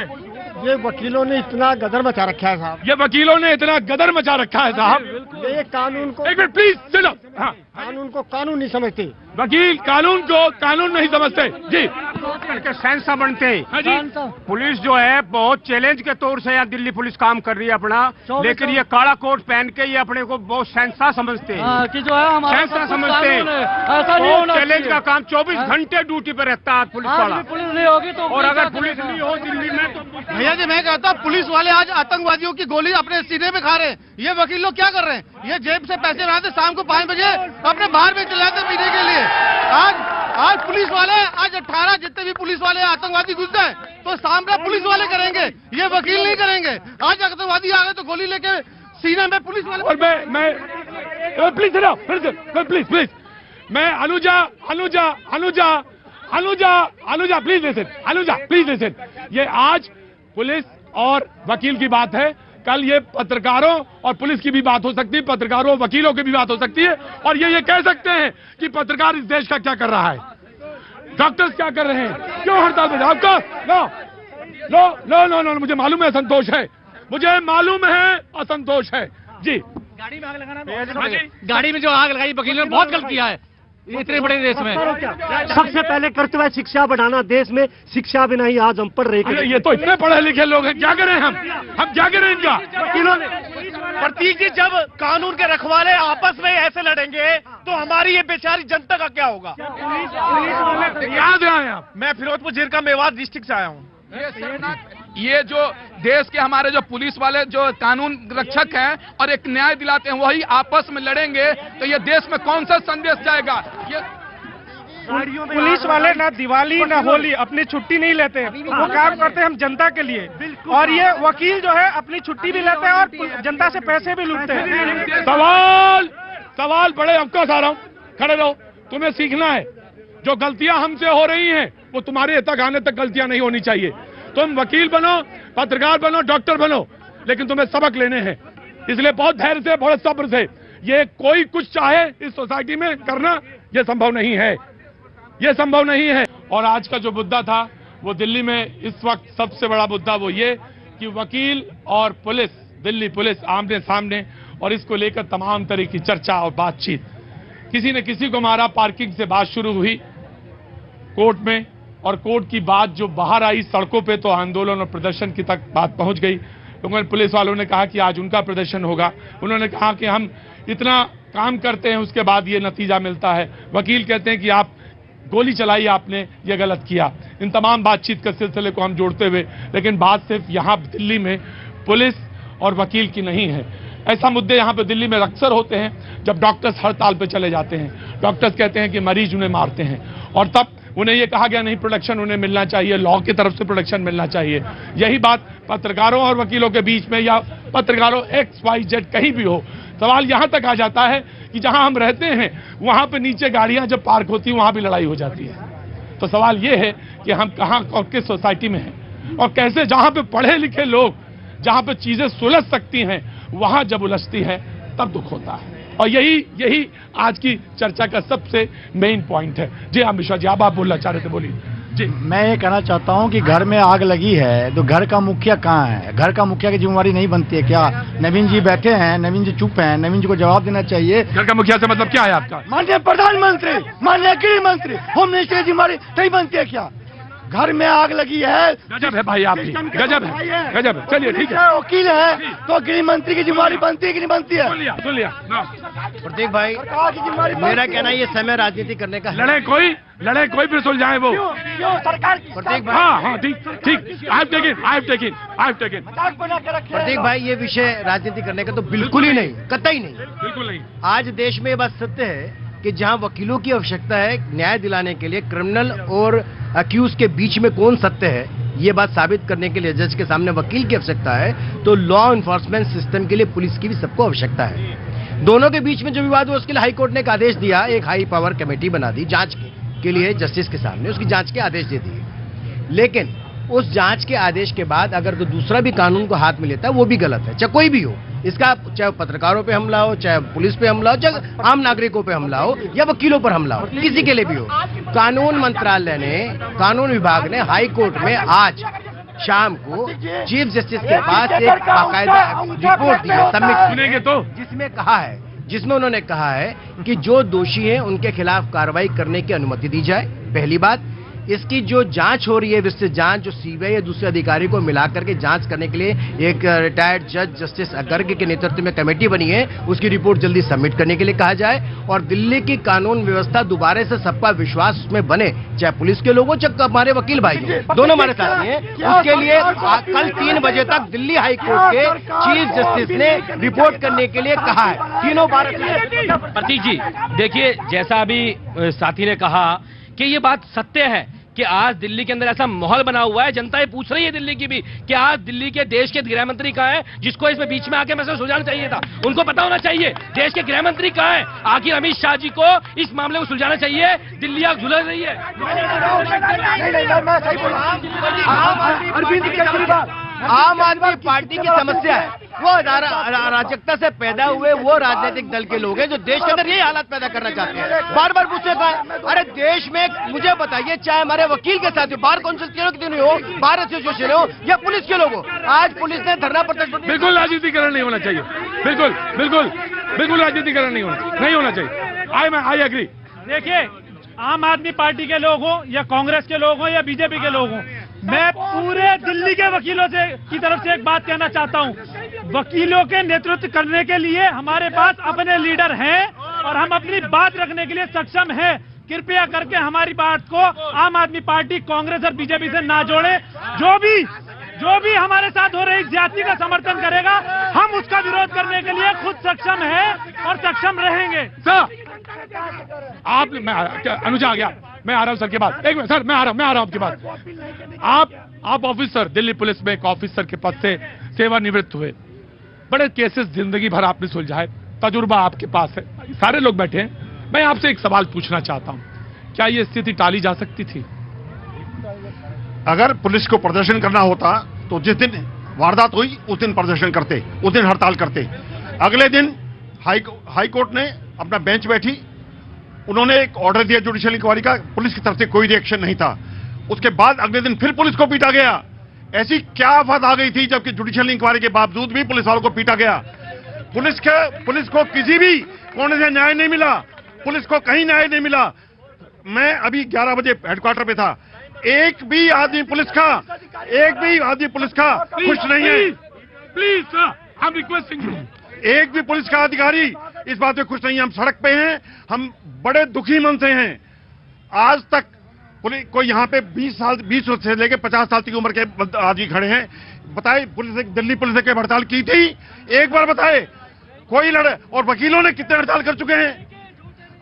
ये वकीलों ने इतना गदर मचा रखा है साहब, ये वकीलों ने इतना गदर मचा रखा है साहब। ये कानून को, एक मिनट प्लीज चलो। हाँ, कानून को कानून नहीं समझते, वकील कानून को कानून नहीं समझते। जी करके सेंसा बनते। हाँ जी। पुलिस जो है बहुत चैलेंज के तौर से यहाँ दिल्ली पुलिस काम कर रही है अपना, लेकिन ये काला कोट पहन के ये अपने को बहुत सेंसा समझते हैं कि जो है हमारा सेंसा समझते हैं। बहुत चैलेंज का काम, 24 घंटे ड्यूटी पे रहता है पुलिस वाला। पुलिस नहीं होगी तो, और अगर पुलिस नहीं हो दिल्ली में तो भैया जी मैं कहता हूँ पुलिस वाले आज आतंकवादियों की गोली अपने सीने पे खा रहे हैं। ये वकील लोग क्या कर रहे हैं? ये जेब से पैसे लाते शाम को 5 बजे अपने बाहर में चलाते पीने के लिए। आज पुलिस वाले, आज 18 जितने भी पुलिस वाले आतंकवादी घुस गए तो सामना पुलिस वाले करेंगे, ये वकील नहीं करेंगे। आज आतंकवादी आ गए तो गोली लेके सीने में पुलिस वाले। और मैं प्लीज मैं अनुजा प्लीज लिसन। ये आज पुलिस और वकील की बात है, कल ये पत्रकारों और पुलिस की भी बात हो सकती है, पत्रकारों वकीलों की भी बात हो सकती है, और ये कह सकते हैं कि पत्रकार इस देश का क्या कर रहा है, डॉक्टर्स क्या कर रहे हैं, क्यों हड़ताल पे? नो, मुझे मालूम है असंतोष है, मुझे मालूम है असंतोष है। जी गाड़ी में आग लगाना, गाड़ी में जो आग लगाई वकीलों ने बहुत गलत किया है इतने बड़े देश में। सबसे पहले कर्तव्य शिक्षा बढ़ाना, देश में शिक्षा बिना ही आज हम पढ़ रहे। ये तो इतने पढ़े लिखे लोग हैं, क्या करें हम क्या करें इनका? प्रतीक जी, जब कानून के रखवाले आपस में ऐसे लड़ेंगे तो हमारी ये बेचारी जनता का क्या होगा? कहाँ से आए आप? मैं फिरोजपुर जिले का मेवात डिस्ट्रिक्ट से आया हूँ। ये जो देश के हमारे जो पुलिस वाले जो कानून रक्षक हैं और एक न्याय दिलाते हैं, वही आपस में लड़ेंगे तो ये देश में कौन सा संदेश जाएगा? ये पुलिस वाले ना दिवाली ना होली अपनी छुट्टी नहीं लेते, वो काम करते हैं हम जनता के लिए। और ये वकील जो है अपनी छुट्टी भी लेते हैं और जनता से पैसे भी लूटते हैं। सवाल बड़े अवकाश आ रहा हूँ, खड़े रहो। तुम्हें सीखना है, जो गलतियां हमसे हो रही हैं वो तुम्हारे तक आने तक गलतियां नहीं होनी चाहिए। तुम वकील बनो, पत्रकार बनो, डॉक्टर बनो, लेकिन तुम्हें सबक लेने हैं। इसलिए बहुत धैर्य से, बहुत सब्र से, ये कोई कुछ चाहे इस सोसाइटी में करना ये संभव नहीं है, ये संभव नहीं है। और आज का जो मुद्दा था वो दिल्ली में इस वक्त सबसे बड़ा मुद्दा वो ये कि वकील और पुलिस, दिल्ली पुलिस आमने सामने, और इसको लेकर तमाम तरह की चर्चा और बातचीत। किसी ने किसी को मारा, पार्किंग से बात शुरू हुई कोर्ट में, और कोर्ट की बात जो बाहर आई सड़कों पे तो आंदोलन और प्रदर्शन की तक बात पहुंच गई। लोगों, पुलिस वालों ने कहा कि आज उनका प्रदर्शन होगा। उन्होंने कहा कि हम इतना काम करते हैं उसके बाद ये नतीजा मिलता है। वकील कहते हैं कि आप गोली चलाई, आपने ये गलत किया। इन तमाम बातचीत के सिलसिले को हम जोड़ते हुए, लेकिन बात सिर्फ यहाँ दिल्ली में पुलिस और वकील की नहीं है। ऐसा मुद्दे यहाँ पे दिल्ली में अक्सर होते हैं जब डॉक्टर्स हड़ताल पे चले जाते हैं। डॉक्टर्स कहते हैं कि मरीज उन्हें मारते हैं, और तब उन्हें ये कहा गया नहीं, प्रोटेक्शन उन्हें मिलना चाहिए, लॉ की तरफ से प्रोटेक्शन मिलना चाहिए। यही बात पत्रकारों और वकीलों के बीच में, या पत्रकारों XYZ कहीं भी हो, सवाल यहाँ तक आ जाता है कि जहाँ हम रहते हैं वहाँ पे नीचे गाड़ियाँ जब पार्क होती हैं वहाँ भी लड़ाई हो जाती है। तो सवाल ये है कि हम कहाँ और किस सोसाइटी में हैं, और कैसे जहाँ पे पढ़े लिखे लोग, जहाँ पे चीजें सुलझ सकती हैं, वहाँ जब उलझती है तब दुख होता है। और यही आज की चर्चा का सबसे मेन पॉइंट है। जी हाँ मिश्रा जी, आप बोलना चाह रहे थे, बोलिए जी। मैं ये कहना चाहता हूँ कि घर में आग लगी है तो घर का मुखिया कहाँ है? घर का मुखिया की जिम्मेवारी नहीं बनती है क्या? नवीन जी बैठे हैं, नवीन जी चुप हैं, नवीन जी को जवाब देना चाहिए। घर का मुखिया से मतलब क्या है आपका? माननीय प्रधानमंत्री, माननीय गृह मंत्री, होम मिनिस्टर की जिम्मेवारी नहीं बनती है क्या? घर में आग लगी है, गजब है भाई आपकी, गजब है, गजब है। चलिए ठीक है, वकील है तो गृह मंत्री की जिम्मेवारी बनती है कि नहीं बनती है? सुन लिया। प्रतीक भाई, मेरा कहना ये समय राजनीति करने का है। लड़े कोई भी सुलझाए वो सरकार। प्रतीक भाई, हाँ ठीक, आई हैव टेकन। प्रतीक भाई, ये विषय राजनीति करने का तो बिल्कुल ही नहीं, कतई नहीं, बिल्कुल नहीं। आज देश में ये बात सत्य है कि जहां वकीलों की आवश्यकता है न्याय दिलाने के लिए, क्रिमिनल और अक्यूज के बीच में कौन सत्य है ये बात साबित करने के लिए जज के सामने वकील की आवश्यकता है, तो लॉ इन्फोर्समेंट सिस्टम के लिए पुलिस की भी सबको आवश्यकता है। दोनों के बीच में जो विवाद हुआ उसके लिए हाई कोर्ट ने एक आदेश दिया, एक हाई पावर कमेटी बना दी जांच के लिए, जस्टिस के सामने उसकी जांच के आदेश दे दिए। लेकिन उस जांच के आदेश के बाद अगर तो दूसरा भी कानून को हाथ में लेता है वो भी गलत है, चाहे कोई भी हो। इसका चाहे पत्रकारों पे हमला हो, चाहे पुलिस पे हमला हो, चाहे आम नागरिकों पे हमला हो, या वकीलों पर हमला हो, किसी के लिए भी हो। कानून मंत्रालय ने, कानून विभाग ने हाई कोर्ट में आज शाम को चीफ जस्टिस के पास एक बाकायदा रिपोर्ट दी है, सबमिट तो, जिसमें उन्होंने कहा है कि जो दोषी हैं उनके खिलाफ कार्रवाई करने की अनुमति दी जाए। पहली बात, इसकी जो जांच हो रही है, विस्तृत जांच, जो सीबीआई या दूसरे अधिकारी को मिलाकर के जांच करने के लिए एक रिटायर्ड जज जस्टिस अगर्ग के नेतृत्व में कमेटी बनी है, उसकी रिपोर्ट जल्दी सबमिट करने के लिए कहा जाए। और दिल्ली की कानून व्यवस्था दोबारा से सबका विश्वास उसमें बने, चाहे पुलिस के लोग हो, चाहे हमारे वकील भाई हो, दोनों हमारे साथी हैं। उसके लिए कल 3 बजे तक दिल्ली हाई कोर्ट के चीफ जस्टिस ने रिपोर्ट करने के लिए कहा है, तीनों बार। प्रतीक जी देखिए, जैसा अभी साथी ने कहा कि ये बात सत्य है कि आज दिल्ली के अंदर ऐसा माहौल बना हुआ है, जनता ये पूछ रही है दिल्ली की भी कि आज दिल्ली के देश के गृह मंत्री कहाँ है, जिसको इसमें बीच में आके मैसेज सुलझाना चाहिए था। उनको पता होना चाहिए देश के गृह मंत्री कहाँ है। आखिर अमित शाह जी को इस मामले को सुलझाना चाहिए। दिल्ली आग झुलस रही है। आम आदमी पार्टी की समस्या है, वो अराजकता से पैदा हुए वो राजनीतिक दल के लोग हैं जो देश के अंदर यही हालात पैदा करना चाहते हैं। बार बार पूछे था, अरे देश में मुझे बताइए, चाहे हमारे वकील के साथ बार काउंसिल के हो, बार एसोसिएशन हो, या पुलिस के लोग हो, आज पुलिस ने धरना प्रदर्शन। बिल्कुल राजनीतिकरण नहीं होना चाहिए, बिल्कुल राजनीतिकरण नहीं होना चाहिए। I agree. देखिए, आम आदमी पार्टी के लोग हों या कांग्रेस के लोग हों या बीजेपी के लोग हों, मैं पूरे दिल्ली के वकीलों से की तरफ से एक बात कहना चाहता हूं। वकीलों के नेतृत्व करने के लिए हमारे पास अपने लीडर हैं और हम अपनी बात रखने के लिए सक्षम है। कृपया करके हमारी बात को आम आदमी पार्टी, कांग्रेस और बीजेपी से ना जोड़े। जो भी हमारे साथ हो रही ज्यादती का समर्थन करेगा, हम उसका विरोध करने के लिए खुद सक्षम है और सक्षम रहेंगे। सर आप अनुजा आ गया, मैं आ रहा हूं सर के बाद। एक मिनट सर, मैं आ रहा हूं आपके बाद। आप ऑफिसर, दिल्ली पुलिस में एक ऑफिसर के पद से सेवानिवृत्त हुए, बड़े केसेस जिंदगी भर आपने सुलझाए, तजुर्बा आपके पास है, सारे लोग बैठे हैं। मैं आपसे एक सवाल पूछना चाहता हूं, क्या ये स्थिति टाली जा सकती थी? अगर पुलिस को प्रदर्शन करना होता तो जिस दिन वारदात हुई उस दिन प्रदर्शन करते, उस दिन हड़ताल करते। अगले दिन हाई कोर्ट ने अपना बेंच बैठी, उन्होंने एक ऑर्डर दिया जुडिशियल इंक्वायरी का, पुलिस की तरफ से कोई रिएक्शन नहीं था। उसके बाद अगले दिन फिर पुलिस को पीटा गया। ऐसी क्या आफत आ गई थी जबकि जुडिशियल इंक्वायरी के बावजूद भी पुलिस वालों को पीटा गया। पुलिस को किसी भी कोने से न्याय नहीं मिला, पुलिस को कहीं न्याय नहीं मिला। मैं अभी 11 बजे हेडक्वार्टर पे था, एक भी आदमी पुलिस का खुश नहीं है। Please sir, I am requesting you. एक भी पुलिस का अधिकारी इस बात पे खुश नहीं है। हम सड़क पे हैं, हम बड़े दुखी मन से हैं। आज तक पुलिस कोई यहाँ पे 20 से लेकर 50 साल की उम्र के आदमी खड़े हैं। बताए दिल्ली पुलिस ने हड़ताल की थी? एक बार बताए कोई लड़े? और वकीलों ने कितने हड़ताल कर चुके हैं?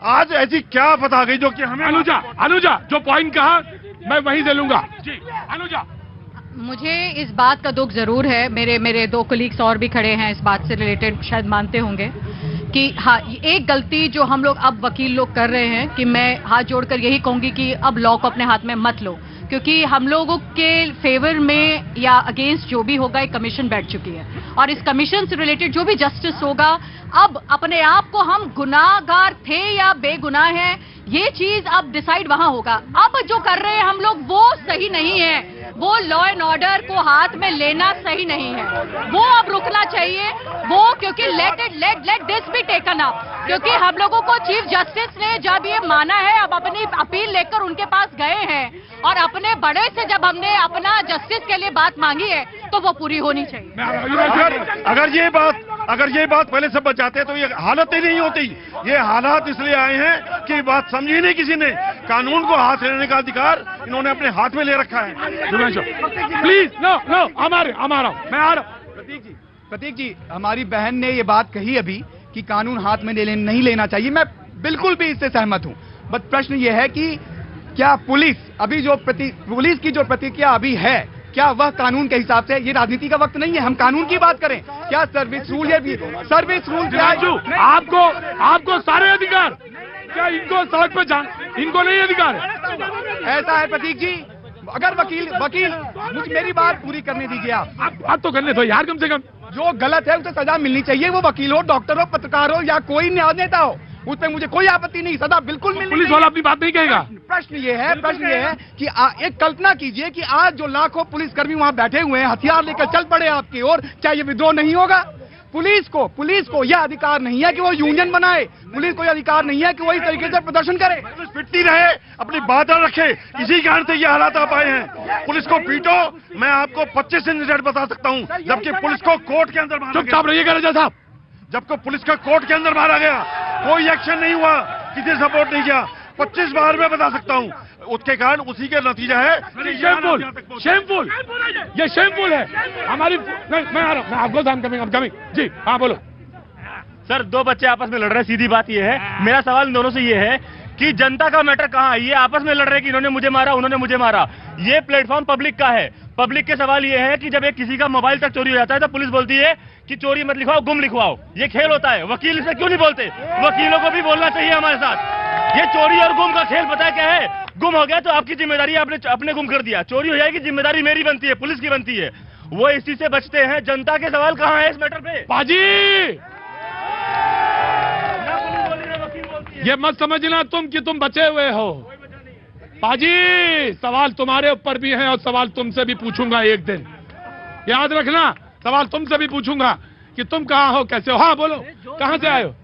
आज ऐसी क्या पता गई जो कि हमें अनुजा जो पॉइंट कहा मैं वहीं से लूंगा। जी अनुजा। मुझे इस बात का दुख जरूर है, मेरे 2 कोलीग्स और भी खड़े हैं इस बात से रिलेटेड, शायद मानते होंगे कि हाँ, एक गलती जो हम लोग अब वकील लोग कर रहे हैं कि मैं हाथ जोड़कर यही कहूंगी कि अब लॉ को अपने हाथ में मत लो, क्योंकि हम लोगों के फेवर में या अगेंस्ट जो भी होगा एक कमीशन बैठ चुकी है और इस कमीशन से रिलेटेड जो भी जस्टिस होगा, अब अपने आप को हम गुनाहगार थे या बेगुनाह हैं, ये चीज अब डिसाइड वहां होगा। अब जो कर रहे हैं हम लोग वो सही नहीं है, वो लॉ एंड ऑर्डर को हाथ में लेना सही नहीं है, वो अब रुकना चाहिए वो, क्योंकि let this be taken up, क्योंकि हम लोगों को चीफ जस्टिस ने जब ये माना है, अब अपनी अपील लेकर उनके पास गए हैं और अपने बड़े से जब हमने अपना जस्टिस के लिए बात मांगी है तो वो पूरी होनी चाहिए। अगर ये बात पहले से बचाते तो ये हालत ही नहीं होती। ये हालात इसलिए आए हैं कि बात समझी नहीं किसी ने। कानून को हाथ लेने का अधिकार इन्होंने अपने हाथ में ले रखा है। प्लीज नो हमारा मैं आ रहा हूं। प्रतीक जी, हमारी बहन ने ये बात कही अभी कि कानून हाथ में नहीं लेना चाहिए, मैं बिल्कुल भी इससे सहमत हूं। बट प्रश्न ये है कि क्या पुलिस की जो प्रतिक्रिया अभी है, क्या वह कानून के हिसाब से? ये राजनीति का वक्त नहीं है, हम कानून की बात करें। क्या सर्विस रूल है? सर्विस रूल क्या है? आपको सारे अधिकार, क्या इनको सड़क पे इनको नहीं अधिकार है? ऐसा है प्रतीक जी, अगर वकील मेरी बात पूरी करने दीजिए। आप बात तो करने दो यार, कम से कम। जो गलत है उसे सजा मिलनी चाहिए, वो वकील हो, डॉक्टर हो, पत्रकार हो या कोई न्याय नेता हो, उस पर मुझे कोई आपत्ति नहीं, सजा बिल्कुल मिलनी। पुलिस वाला अपनी बात नहीं कहेगा। प्रश्न ये है कि एक कल्पना कीजिए कि आज जो लाखों पुलिसकर्मी वहां बैठे हुए हैं, हथियार लेकर चल पड़े आपकी ओर, क्या ये विद्रोह नहीं होगा? पुलिस को यह अधिकार नहीं है कि वो यूनियन बनाए, पुलिस को यह अधिकार नहीं है कि वो इस तरीके से प्रदर्शन करे। पुलिस पिटती रहे, अपनी बात न रखे, इसी कारण से ये हालात आ पाए हैं। पुलिस को पीटो, मैं आपको 25 इंसिडेंट बता सकता हूँ जबकि पुलिस को कोर्ट के अंदर मारा गया। चुपचाप रहिएगा रजा साहब। जबकि पुलिस का कोर्ट के अंदर मारा गया, कोई एक्शन नहीं हुआ, किसी सपोर्ट नहीं किया। 25 बार मैं बता सकता हूँ। उसके कारण उसी का नतीजा है। शेमफुल, ये शेमफुल है हमारी। मैं आ रहा हूँ, आपको कमिंग। जी हाँ बोलो। सर, 2 बच्चे आपस में लड़ रहे हैं, सीधी बात ये है। मेरा सवाल इन दोनों से ये है कि जनता का मैटर कहाँ है? ये आपस में लड़ रहे हैं कि इन्होंने मुझे मारा, उन्होंने मुझे मारा। ये प्लेटफॉर्म पब्लिक का है। पब्लिक के सवाल ये है कि जब एक किसी का मोबाइल तक चोरी हो जाता है तो पुलिस बोलती है कि चोरी मत लिखवाओ, गुम लिखवाओ। ये खेल होता है, वकील इसे क्यों नहीं बोलते? वकीलों को भी बोलना चाहिए हमारे साथ। ये चोरी और गुम का खेल पता है क्या है? गुम हो गया तो आपकी जिम्मेदारी, आपने अपने गुम कर दिया। चोरी हो जाएगी, जिम्मेदारी मेरी बनती है, पुलिस की बनती है। वो इसी से बचते हैं। जनता के सवाल कहाँ है इस मैटर पे? पाजी, ये मत समझना तुम कि तुम बचे हुए हो। पाजी, सवाल तुम्हारे ऊपर भी है और सवाल तुमसे भी पूछूंगा एक दिन, याद रखना। सवाल तुमसे भी पूछूंगा कि तुम कहाँ हो, कैसे हो। हाँ बोलो, कहाँ से आए हो?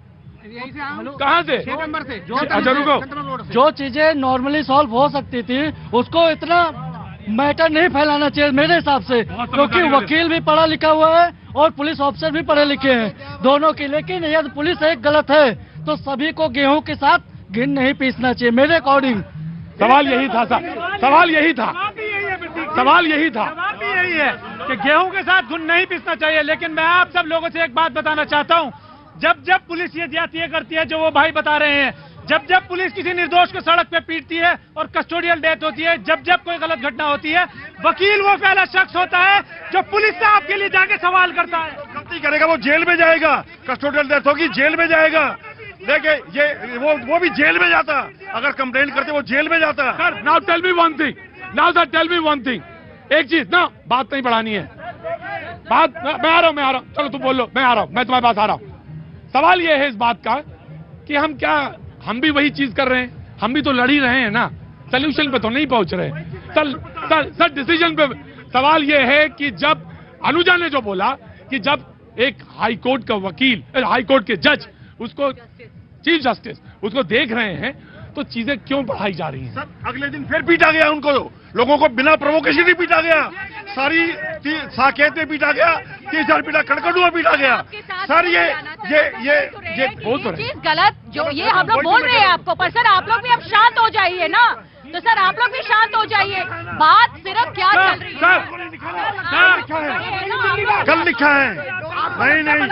कहाँ से? अच्छा रुको। जो चीजें नॉर्मली सॉल्व हो सकती थी उसको इतना मैटर नहीं फैलाना चाहिए मेरे हिसाब से, क्योंकि वकील भी पढ़ा लिखा हुआ है और पुलिस ऑफिसर भी पढ़े लिखे हैं दोनों के, लेकिन यदि पुलिस एक गलत है तो सभी को गेहूं के साथ घिन नहीं पीसना चाहिए मेरे अकॉर्डिंग। सवाल यही था सर, सवाल यही था, सवाल यही था, यही है कि गेहूं के साथ घुन नहीं पीसना चाहिए। लेकिन मैं आप सब लोगों से एक बात बताना चाहता हूं, जब जब पुलिस ये ज्यादतियां करती है जो वो भाई बता रहे हैं, जब जब पुलिस किसी निर्दोष को सड़क पे पीटती है और कस्टोडियल डेथ होती है, जब जब कोई गलत घटना होती है, वकील वो पहला शख्स होता है जो पुलिस से आपके लिए जाके सवाल करता है। गलती करेगा वो जेल में जाएगा, कस्टोडियल डेथ होगी जेल में जाएगा। देखिए ये वो भी जेल में जाता, अगर कंप्लेंट करते वो जेल में जाता। Sir now tell me one thing, now sir tell me one thing, एक चीज ना, बात नहीं बढ़ानी है, बात मैं आ रहा हूं, चलो तुम बोल लो, मैं आ रहा हूं, मैं तुम्हारे पास आ रहा हूं। सवाल ये है इस बात का कि हम भी वही चीज कर रहे हैं, हम भी तो लड़ ही रहे हैं ना, सोल्यूशन पे तो नहीं पहुंच रहे। सर डिसीजन पे सवाल ये है कि जब अनुजा ने जो बोला कि जब एक हाई कोर्ट का वकील, हाई कोर्ट के जज उसको, चीफ जस्टिस उसको देख रहे हैं, तो चीजें क्यों बढ़ाई जा रही हैं? सर अगले दिन फिर पीटा गया उनको, लोगों को बिना प्रोवोकेशन ही पीटा गया, सारी साकेत में पीटा गया, 30,000 पीटा, कड़कड़ू में पीटा गया। सर ये चीज गलत जो ये हम लोग बोल रहे हैं आपको, पर सर आप लोग भी अब शांत हो जाइए ना, तो सर आप लोग भी शांत हो जाइए। बात सिर्फ क्या चल रही है, कल लिखा है, नहीं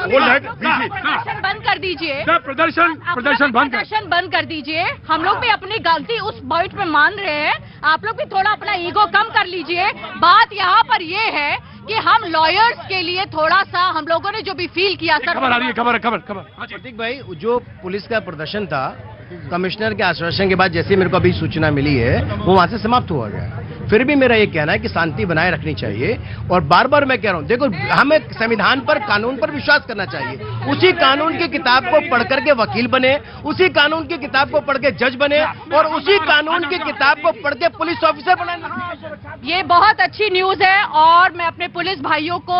वो प्रदर्शन बंद कर दीजिए, प्रदर्शन बंद कर दीजिए। हम लोग भी अपनी गलती उस पॉइंट पे मान रहे हैं, आप लोग भी थोड़ा अपना ईगो कम कर लीजिए। बात यहाँ पर ये है कि हम लॉयर्स के लिए थोड़ा सा हम लोगों ने जो भी फील किया सर, खबर आ रही है, खबर। प्रतीक भाई, जो पुलिस का प्रदर्शन था कमिश्नर के आश्वासन के बाद जैसे मेरे को अभी सूचना मिली है वो वहां से समाप्त हुआ गया। फिर भी मेरा ये कहना है कि शांति बनाए रखनी चाहिए, और बार बार मैं कह रहा हूं, देखो हमें संविधान पर, कानून पर विश्वास करना चाहिए। उसी कानून की किताब को पढ़ करके वकील बने, उसी कानून की किताब को पढ़ के जज बने, और उसी कानून की किताब को पढ़ के पुलिस ऑफिसर बने। ये बहुत अच्छी न्यूज है और मैं अपने पुलिस भाइयों को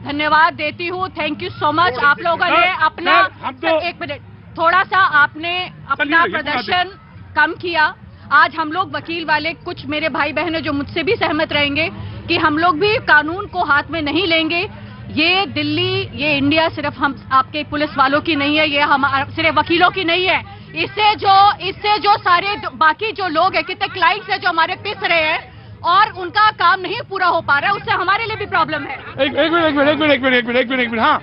धन्यवाद देती हूँ। Thank you so much. आप लोगों ने अपना, एक मिनट, थोड़ा सा आपने अपना प्रदर्शन कम किया। आज हम लोग वकील वाले, कुछ मेरे भाई बहन जो मुझसे भी सहमत रहेंगे कि हम लोग भी कानून को हाथ में नहीं लेंगे। ये दिल्ली, ये इंडिया सिर्फ हम आपके पुलिस वालों की नहीं है, ये हम सिर्फ वकीलों की नहीं है। इससे जो सारे बाकी जो लोग हैं, कितने क्लाइंट्स हैं जो हमारे पिस रहे हैं और उनका काम नहीं पूरा हो पा रहा है, उससे हमारे लिए भी प्रॉब्लम है। एक मिनट, हाँ।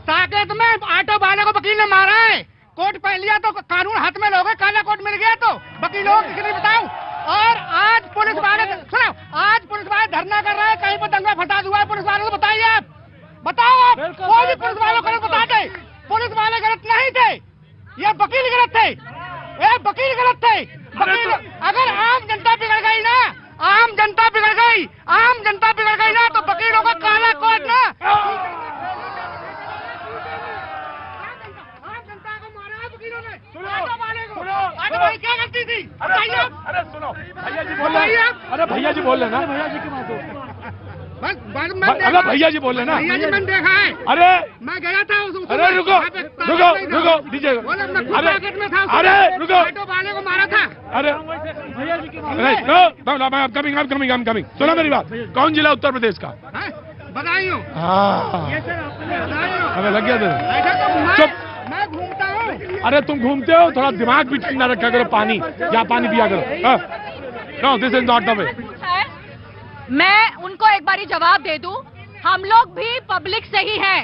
साकेत में ऑटो वाले को वकील ने मारा है, कोर्ट पहन लिया तो कानून हाथ में लोगे, काला कोर्ट मिल गया तो वकीलों को किसी बताओ। और आज पुलिस वाले, सुनो, आज पुलिस वाले धरना कर रहे हैं, कहीं पर दंगा फसाद हुआ है, पुलिस वालों को बताइए, आप बताओ, आप कोई भी पुलिस वालों को बता दे, पुलिस वाले गलत नहीं थे, ये वकील गलत थे, ये वकील गलत थे। वकील, अगर आम जनता बिगड़ गई ना, आम जनता बिगड़ गई, आम जनता बिगड़ गई ना, तो वकीलों का काला कोर्ट ना, भाई क्या गलती थी बताइए। अरे सुनो, भैया जी बोल रहे हैं, अरे भैया जी बोल रहे ना, भैया जी की बात हो, अरे भैया जी बोल रहे ना, भैया जी मैंने देखा है, अरे मैं गया था उस, अरे रुको दीजिए, अरे रुको, ऑटो वाले को मारा था। अरे भैया जी की कमिंग, सुनो मेरी बात, कौन जिला उत्तर प्रदेश का? बधाइयों। हमें लग गया था, चुप। मैं घूमता हूँ। अरे तुम घूमते हो, थोड़ा दिमाग भी ठंडा रखा करो, पानी या पानी पिया करो। No, this is not the way. मैं उनको एक बारी जवाब दे दूं, हम लोग भी पब्लिक से ही हैं,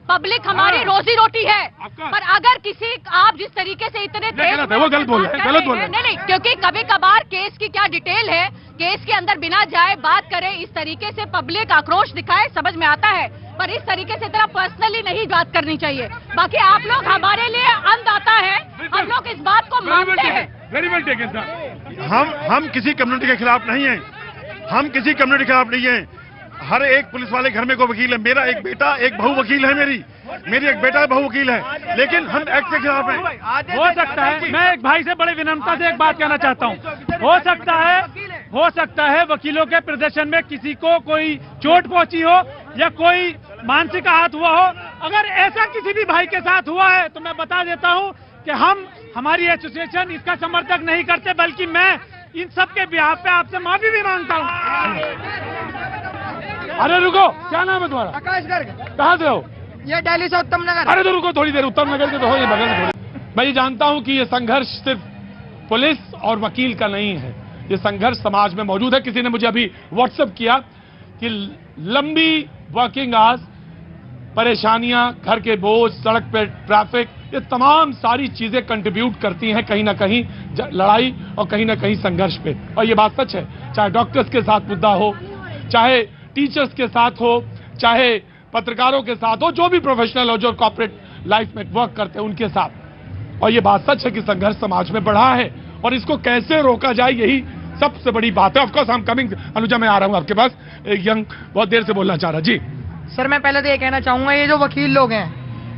पब्लिक हमारी रोजी रोटी है, पर अगर किसी, आप जिस तरीके से इतने गलत है, वो गलत बोल रहे हैं, नहीं, क्योंकि कभी कभार केस की क्या डिटेल है, केस के अंदर बिना जाए बात करें, इस तरीके से पब्लिक आक्रोश दिखाए, समझ में आता है, पर इस तरीके से इतना पर्सनली नहीं बात करनी चाहिए। बाकी आप लोग हमारे लिए अन्नदाता है, हम लोग इस बात को मानते हैं। Very well taken sir. हम किसी कम्युनिटी के खिलाफ नहीं हैं, हम किसी कम्युनिटी के खिलाफ नहीं हैं। हर एक पुलिस वाले घर में को वकील है, मेरा एक बेटा, एक बहू वकील है, मेरी एक बेटा बहू वकील है, लेकिन हम एक्ट के खिलाफ हैं। हो सकता है, मैं एक भाई से बड़ी विनम्रता से एक बात कहना चाहता हूँ, हो सकता है वकीलों के प्रदर्शन में किसी को कोई चोट पहुंची हो या कोई मानसिक आहत हुआ हो। अगर ऐसा किसी भी भाई के साथ हुआ है तो मैं बता देता हूं कि हमारी एसोसिएशन इसका समर्थक नहीं करते, बल्कि मैं इन सब के बिहाफ पे आपसे माफी भी मांगता हूं। अरे रुको, क्या नाम है तुम्हारा? आकाश गर्ग। कहाँ से हो? ये दिल्ली से उत्तम नगर। अरे तो रुको थोड़ी देर, उत्तम नगर के तो हो, ये बगल में थोड़ी। मैं ये जानता हूँ कि ये संघर्ष सिर्फ पुलिस और वकील का नहीं है, ये संघर्ष समाज में मौजूद है। किसी ने मुझे अभी व्हाट्सएप किया कि लंबी वर्किंग आवर्स, परेशानियां, घर के बोझ, सड़क पे ट्रैफिक, ये तमाम सारी चीजें कंट्रीब्यूट करती हैं कहीं ना कहीं लड़ाई और कहीं ना कहीं संघर्ष पे। और ये बात सच है, चाहे डॉक्टर्स के साथ मुद्दा हो, चाहे टीचर्स के साथ हो, चाहे पत्रकारों के साथ हो, जो भी प्रोफेशनल हो, जो कॉर्पोरेट लाइफ में वर्क करते हैं उनके साथ। और ये बात सच है कि संघर्ष समाज में बढ़ा है और इसको कैसे रोका जाए, यही सबसे बड़ी बात है। ऑफकोर्स हम कमिंग, अनुजा मैं आ रहा हूं आपके पास। एक यंग बहुत देर से बोलना चाह रहा। जी सर, मैं पहले तो ये कहना चाहूंगा, ये जो वकील लोग हैं,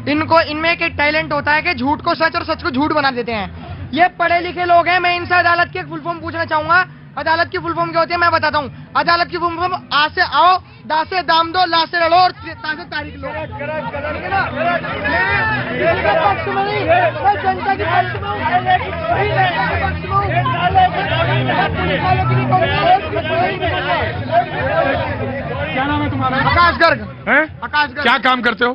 इनमें एक टैलेंट होता है कि झूठ को सच और सच को झूठ बना देते हैं। ये पढ़े लिखे लोग हैं। मैं इनसे अदालत की एक फुल फॉर्म पूछना चाहूंगा। अदालत की फुल फॉर्म क्या होती है मैं बताता हूँ। अदालत की फुल फॉर्म आ से आओ, दा से दाम दो, ला से लड़ो और ता से तारीख लो। ठीक है ना? किसी के पक्ष में नहीं, मैं जनता के पक्ष में हूँ। क्या नाम है तुम्हारा? आकाश गर्ग। आकाश गर्ग। क्या काम करते हो?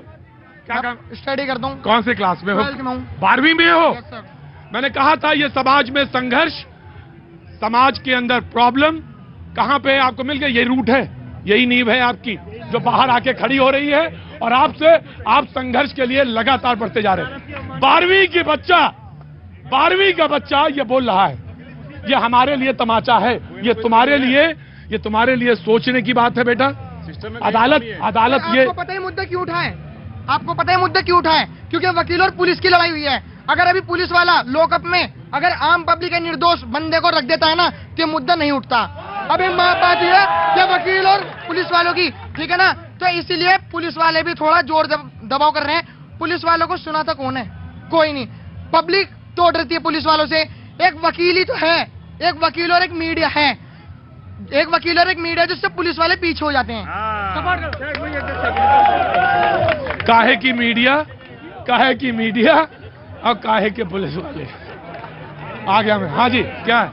क्या काम? स्टडी करता हूँ। कौन से क्लास में हो? 12th में हूँ। 12वीं में हो? मैंने कहा था ये समाज में संघर्ष, समाज के अंदर प्रॉब्लम कहां पे है आपको मिल गया। ये रूट है, यही नींव है आपकी जो बाहर आके खड़ी हो रही है और आप संघर्ष के लिए लगातार बढ़ते जा रहे हैं। 12वीं का बच्चा ये बोल रहा है, ये हमारे लिए तमाचा है, ये तुम्हारे लिए सोचने की बात है बेटा। अदालत ये आपको पता है मुद्दा क्यों उठाए? आपको पता है मुद्दा क्यों उठाए? क्योंकि वकील और पुलिस की लड़ाई हुई है। अगर अभी पुलिस वाला लॉकअप में अगर आम पब्लिक के निर्दोष बंदे को रख देता है ना, तो ये मुद्दा नहीं उठता। अभी बात यह है कि वकील और पुलिस वालों की, ठीक है ना, तो इसीलिए पुलिस वाले भी थोड़ा जोर दबाव कर रहे हैं। पुलिस वालों को सुनाता कौन है? कोई नहीं। पब्लिक तोड़ रही है पुलिस वालों से। एक वकील ही तो है, एक वकील और एक मीडिया है, एक वकील और एक मीडिया, जिससे पुलिस वाले पीछे हो जाते हैं। काहे की मीडिया और काहे के पुलिस वाले। आ गया मैं। हाँ जी, क्या है?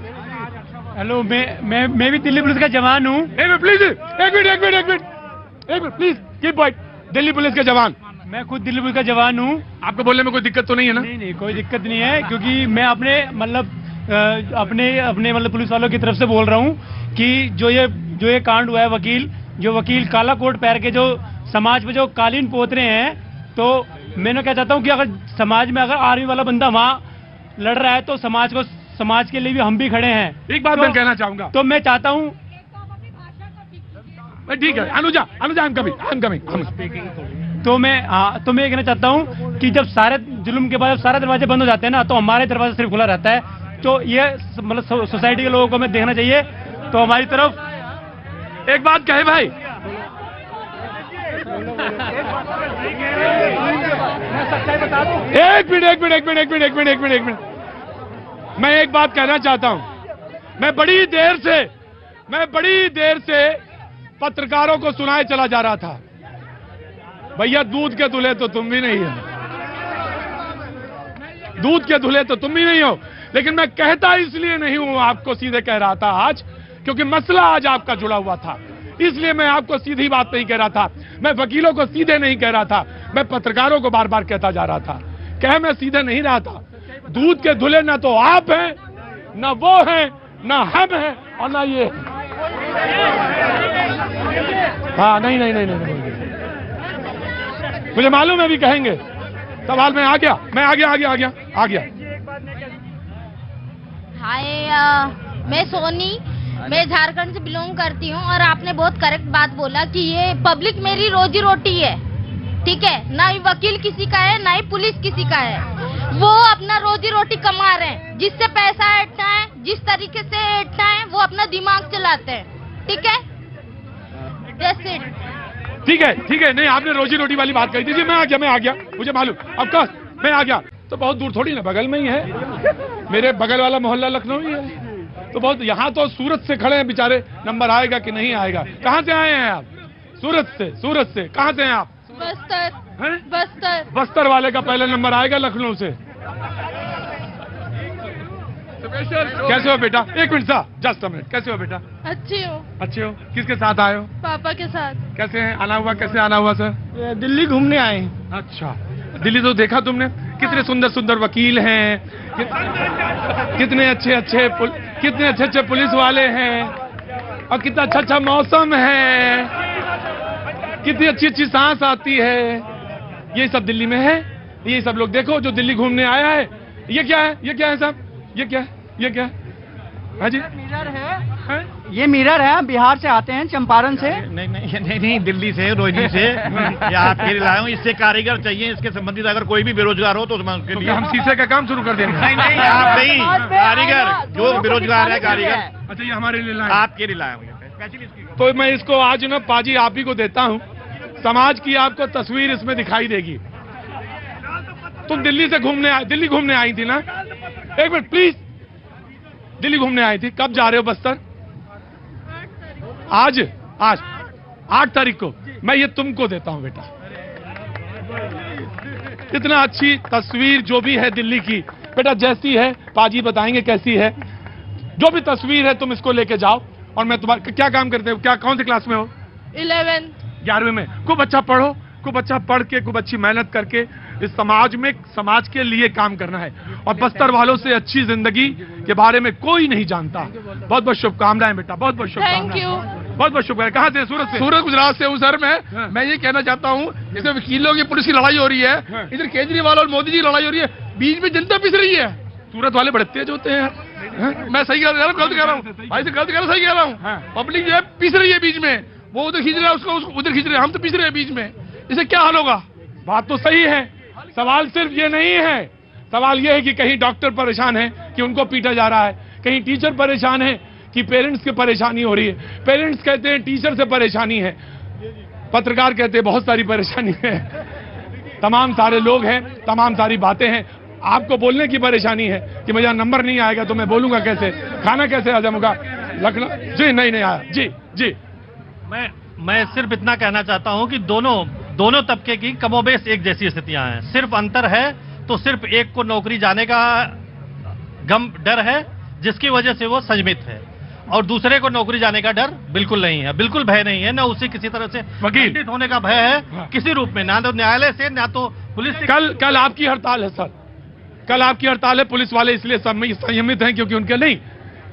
हेलो, मैं भी दिल्ली पुलिस का जवान हूँ। प्लीज एक minute please keep quiet. Delhi police के जवान? मैं खुद दिल्ली पुलिस का जवान हूँ। आपको बोलने में कोई दिक्कत तो नहीं है ना? नहीं, कोई दिक्कत नहीं है, क्योंकि मैं अपने पुलिस वालों की तरफ से बोल रहा हूँ कि जो ये कांड हुआ है, वकील काला कोट पहन के जो समाज में जो कालीन पोत रहे हैं, तो मैं क्या चाहता हूँ कि अगर समाज में अगर आर्मी वाला बंदा वहाँ लड़ रहा है तो समाज के लिए भी हम भी खड़े हैं। एक बात मैं कहना चाहूंगा, तो मैं चाहता हूँ, ठीक है अनुजा I'm coming। तो मैं ये कहना चाहता हूँ कि जब सारे जुल्म के बाद जब सारे दरवाजे बंद हो जाते हैं ना, तो हमारे दरवाजा सिर्फ खुला रहता है। तो ये मतलब सोसाइटी के लोगों को हमें देखना चाहिए। तो हमारी तरफ एक बात कहे भाई, एक मिनट मैं एक बात कहना चाहता हूं। मैं बड़ी देर से पत्रकारों को सुनाए चला जा रहा था, भैया दूध के दूल्हे तो तुम भी नहीं हो, लेकिन मैं कहता इसलिए नहीं हूं, आपको सीधे कह रहा था आज, क्योंकि मसला आज आपका जुड़ा हुआ था, इसलिए मैं आपको सीधी बात नहीं कह रहा था। मैं वकीलों को सीधे नहीं कह रहा था, मैं पत्रकारों को बार बार कहता जा रहा था। मैं सीधे नहीं रहा था। दूध के दूल्हे ना तो आप हैं, ना वो हैं, ना हम हैं, और ना ये। हाँ नहीं, मुझे मालूम है भी कहेंगे। सवाल में आ गया। हाय, मैं सोनी, मैं झारखंड से बिलोंग करती हूँ, और आपने बहुत करेक्ट बात बोला कि ये पब्लिक मेरी रोजी रोटी है, ठीक है। ना ही वकील किसी का है, ना ही पुलिस किसी का है। वो अपना रोजी रोटी कमा रहे हैं, जिससे पैसा ऐंठना है, जिस तरीके से ऐंठना है, वो अपना दिमाग चलाते हैं, ठीक है। जैसे ठीक है। नहीं, आपने रोजी रोटी वाली बात कही थी। मैं आ गया, मुझे मालूम। अब कहा मैं आ गया तो बहुत दूर थोड़ी ना, बगल में ही है। मेरे बगल वाला मोहल्ला लखनऊ ही है, तो बहुत। यहाँ तो सूरत से खड़े हैं बेचारे, नंबर आएगा कि नहीं आएगा। कहाँ से आए हैं आप? सूरत से। कहाँ से हैं आप? बस्तर। बस्तर वाले का पहले नंबर आएगा लखनऊ से। कैसे हो बेटा? एक minute sir, just a minute. कैसे हो बेटा? अच्छी हो। अच्छे हो? किसके साथ आए हो? पापा के साथ। कैसे हैं? आना हुआ? कैसे आना हुआ सर? दिल्ली घूमने आए। अच्छा, दिल्ली तो देखा तुमने, कितने सुंदर सुंदर वकील हैं, कितने अच्छे अच्छे पुलिस वाले हैं, और कितना अच्छा अच्छा मौसम है, कितनी अच्छी अच्छी सांस आती है। ये सब दिल्ली में है। ये सब लोग देखो जो दिल्ली घूमने आया है। ये क्या है? ये क्या है साहब? ये क्या है? ये क्या है? हाँ जी, मिरर है। ये मिरर है, बिहार से आते हैं, चंपारण से। नहीं, दिल्ली से, रोहिणी से। ये आपके लिए लाया हूँ। इससे कारीगर चाहिए, इसके संबंधित अगर कोई भी बेरोजगार हो तो उसके लिए हम शीशे का काम शुरू कर देंगे। नहीं, आप नहीं, कारीगर जो बेरोजगार है, कारीगर। अच्छा, ये हमारे लिए लाया? आपके लिए लाया हूँ। तो मैं इसको आज ना पाजी आप ही को देता हूँ। समाज की आपको तस्वीर इसमें दिखाई देगी। तुम दिल्ली घूमने आई थी ना? एक मिनट प्लीज। दिल्ली घूमने आई थी, कब जा रहे हो बस्तर? आज 8 तारीख को। मैं ये तुमको देता हूं बेटा। इतना अच्छी तस्वीर जो भी है दिल्ली की बेटा, जैसी है पाजी बताएंगे कैसी है। जो भी तस्वीर है तुम इसको लेके जाओ। और मैं तुम्हारा क्या काम करते हो? क्या कौन सी क्लास में हो? 11वीं में। खूब अच्छा पढ़ो, खूब अच्छा पढ़ के, खूब अच्छी मेहनत करके इस समाज के लिए काम करना है। और बस्तर वालों से अच्छी जिंदगी के बारे में कोई नहीं जानता। बहुत बहुत शुभकामनाएं बेटा, बहुत बहुत शुभकामनाएं। बहुत बहुत शुभकामनाएं। कहाँ से? सूरत से। सूरत गुजरात से हूँ सर। मैं ये कहना चाहता हूँ, जैसे वकीलों की पुलिस की लड़ाई हो रही है, इधर केजरीवाल और मोदी जी की लड़ाई हो रही है, बीच में जनता पिस रही है। सूरत वाले बड़े तेज होते हैं। मैं सही कह रहा हूँ, गलत कह रहा हूँ भाई से? गलत कह रहा हूँ, सही कह रहा हूँ। पब्लिक जो है पिस रही है बीच में। वो उधर खींच रहा है उसको उधर खींच रहे हैं, हम तो पिस रहे हैं बीच में। इसे क्या हल होगा? बात तो सही है। सवाल सिर्फ ये नहीं है। सवाल ये है कि कहीं डॉक्टर परेशान है कि उनको पीटा जा रहा है, कहीं टीचर परेशान है कि पेरेंट्स की परेशानी हो रही है। पेरेंट्स कहते हैं टीचर से परेशानी है, पत्रकार कहते हैं बहुत सारी परेशानी है। तमाम सारे लोग हैं, तमाम सारी बातें हैं। आपको बोलने की परेशानी है कि मेरा नंबर नहीं आएगा तो मैं बोलूंगा कैसे, खाना कैसे हजम होगा? लखनऊ जी नहीं आया। जी मैं सिर्फ इतना कहना चाहता हूं कि दोनों तबके की कमोबेश एक जैसी स्थितियां हैं। सिर्फ अंतर है तो सिर्फ एक को नौकरी जाने का डर है, जिसकी वजह से वो संयमित है, और दूसरे को नौकरी जाने का डर बिल्कुल नहीं है, बिल्कुल भय नहीं है। न उसे किसी तरह से वकील होने का भय है किसी रूप में, ना तो न्यायालय से, ना तो पुलिस से। कल आपकी हड़ताल है सर, कल आपकी हड़ताल है। पुलिस वाले इसलिए संयमित हैं क्योंकि उनके नहीं।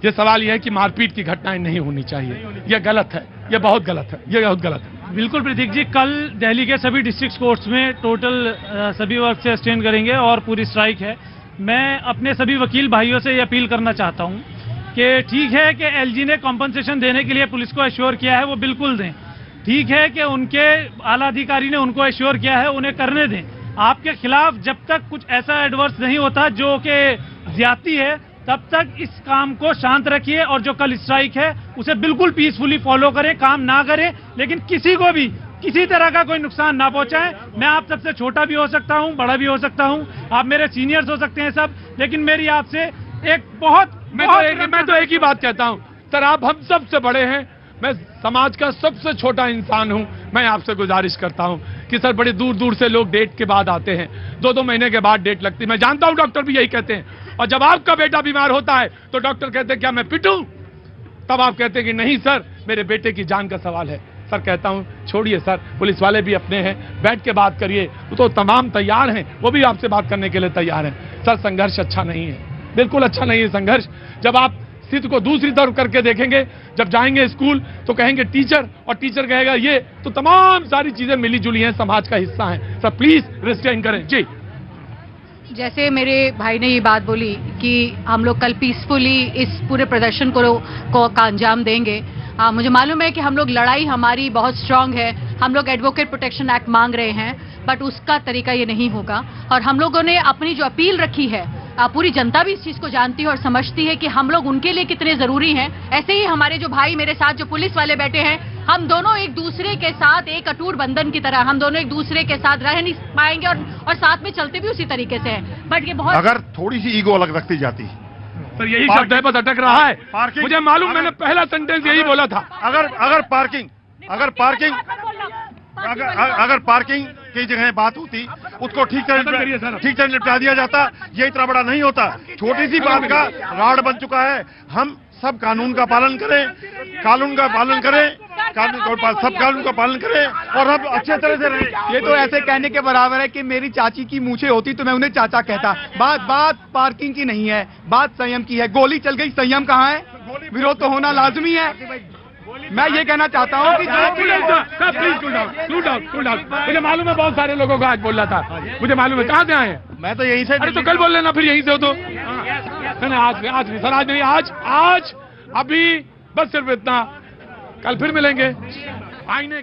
ये सवाल यह है कि मारपीट की घटनाएं नहीं होनी चाहिए। यह गलत है, यह बहुत गलत है, यह बहुत गलत है। बिल्कुल प्रतीक जी, कल दिल्ली के सभी डिस्ट्रिक्ट कोर्ट्स में टोटल सभी वर्ग से स्टैंड करेंगे और पूरी स्ट्राइक है। मैं अपने सभी वकील भाइयों से ये अपील करना चाहता हूँ कि ठीक है कि एलजी ने कॉम्पनसेशन देने के लिए पुलिस को एश्योर किया है, वो बिल्कुल दें। ठीक है कि उनके आला अधिकारी ने उनको एश्योर किया है, उन्हें करने दें। आपके खिलाफ जब तक कुछ ऐसा एडवर्स नहीं होता जो कि ज्यादती है, तब तक इस काम को शांत रखिए। और जो कल स्ट्राइक है उसे बिल्कुल पीसफुली फॉलो करें, काम ना करें, लेकिन किसी को भी किसी तरह का कोई नुकसान ना पहुंचाएं। मैं आप सबसे छोटा भी हो सकता हूं, बड़ा भी हो सकता हूं, आप मेरे सीनियर्स हो सकते हैं सब, लेकिन मेरी आपसे एक मैं तो एक ही बात कहता हूं सर, आप हम सबसे बड़े हैं, मैं समाज का सबसे छोटा इंसान हूं। मैं आपसे गुजारिश करता हूं कि सर बड़े दूर दूर से लोग डेट के बाद आते हैं, 2-2 महीने के बाद डेट लगती है। मैं जानता हूं डॉक्टर भी यही कहते हैं। और जब आपका बेटा बीमार होता है तो डॉक्टर कहते हैं क्या मैं पिटूं? तब आप कहते हैं कि नहीं सर, मेरे बेटे की जान का सवाल है। सर कहता हूं छोड़िए सर, पुलिस वाले भी अपने हैं, बैठ के बात करिए। वो तो तमाम तैयार हैं, वो भी आपसे बात करने के लिए तैयार हैं। सर संघर्ष अच्छा नहीं है, बिल्कुल अच्छा नहीं है संघर्ष। जब आप स्थिति को दूसरी तरफ करके देखेंगे, जब जाएंगे स्कूल तो कहेंगे टीचर, और टीचर कहेगा ये, तो तमाम सारी चीजें मिली जुली हैं, समाज का हिस्सा हैं। सर प्लीज रिस्ट्रेन करें। जी, जैसे मेरे भाई ने ये बात बोली कि हम लोग कल पीसफुली इस पूरे प्रदर्शन को का अंजाम देंगे। मुझे मालूम है कि हम लोग लड़ाई हमारी बहुत स्ट्रांग है, हम लोग एडवोकेट प्रोटेक्शन एक्ट मांग रहे हैं, बट उसका तरीका ये नहीं होगा। और हम लोगों ने अपनी जो अपील रखी है, पूरी जनता भी इस चीज को जानती है और समझती है कि हम लोग उनके लिए कितने जरूरी हैं। ऐसे ही हमारे जो भाई मेरे साथ जो पुलिस वाले बैठे हैं, हम दोनों एक दूसरे के साथ एक अटूट बंधन की तरह, हम दोनों एक दूसरे के साथ रह नहीं पाएंगे और साथ में चलते भी उसी तरीके से हैं। बट ये बहुत, अगर थोड़ी सी ईगो अलग रखती जाती सर यही शब्द है बस अटक रहा है। मुझे मालूम, मैंने पहला सेंटेंस यही बोला था। अगर पार्किंग अगर पार्किंग की जगह बात होती उसको ठीक से निपटा दिया जाता, ये इतना बड़ा नहीं होता। छोटी सी बात का राड बन चुका है। हम सब कानून का पालन करें, सब कानून का पालन करें और हम अच्छे तरह से रहें। ये तो ऐसे कहने के बराबर है कि मेरी चाची की मूछें होती तो मैं उन्हें चाचा कहता। बात पार्किंग की नहीं है, बात संयम की है। गोली चल गई, संयम कहाँ है? विरोध तो होना लाजमी है। मैं ये कहना चाहता हूँ कि मुझे मालूम है बहुत सारे लोगों को आज बोल रहा था, मुझे मालूम है। कहाँ से आए? मैं तो यहीं से। अरे तो कल बोल लेना, फिर यहीं से हो तो। आज नहीं सर, आज नहीं, आज अभी बस सिर्फ इतना। कल फिर मिलेंगे आईने के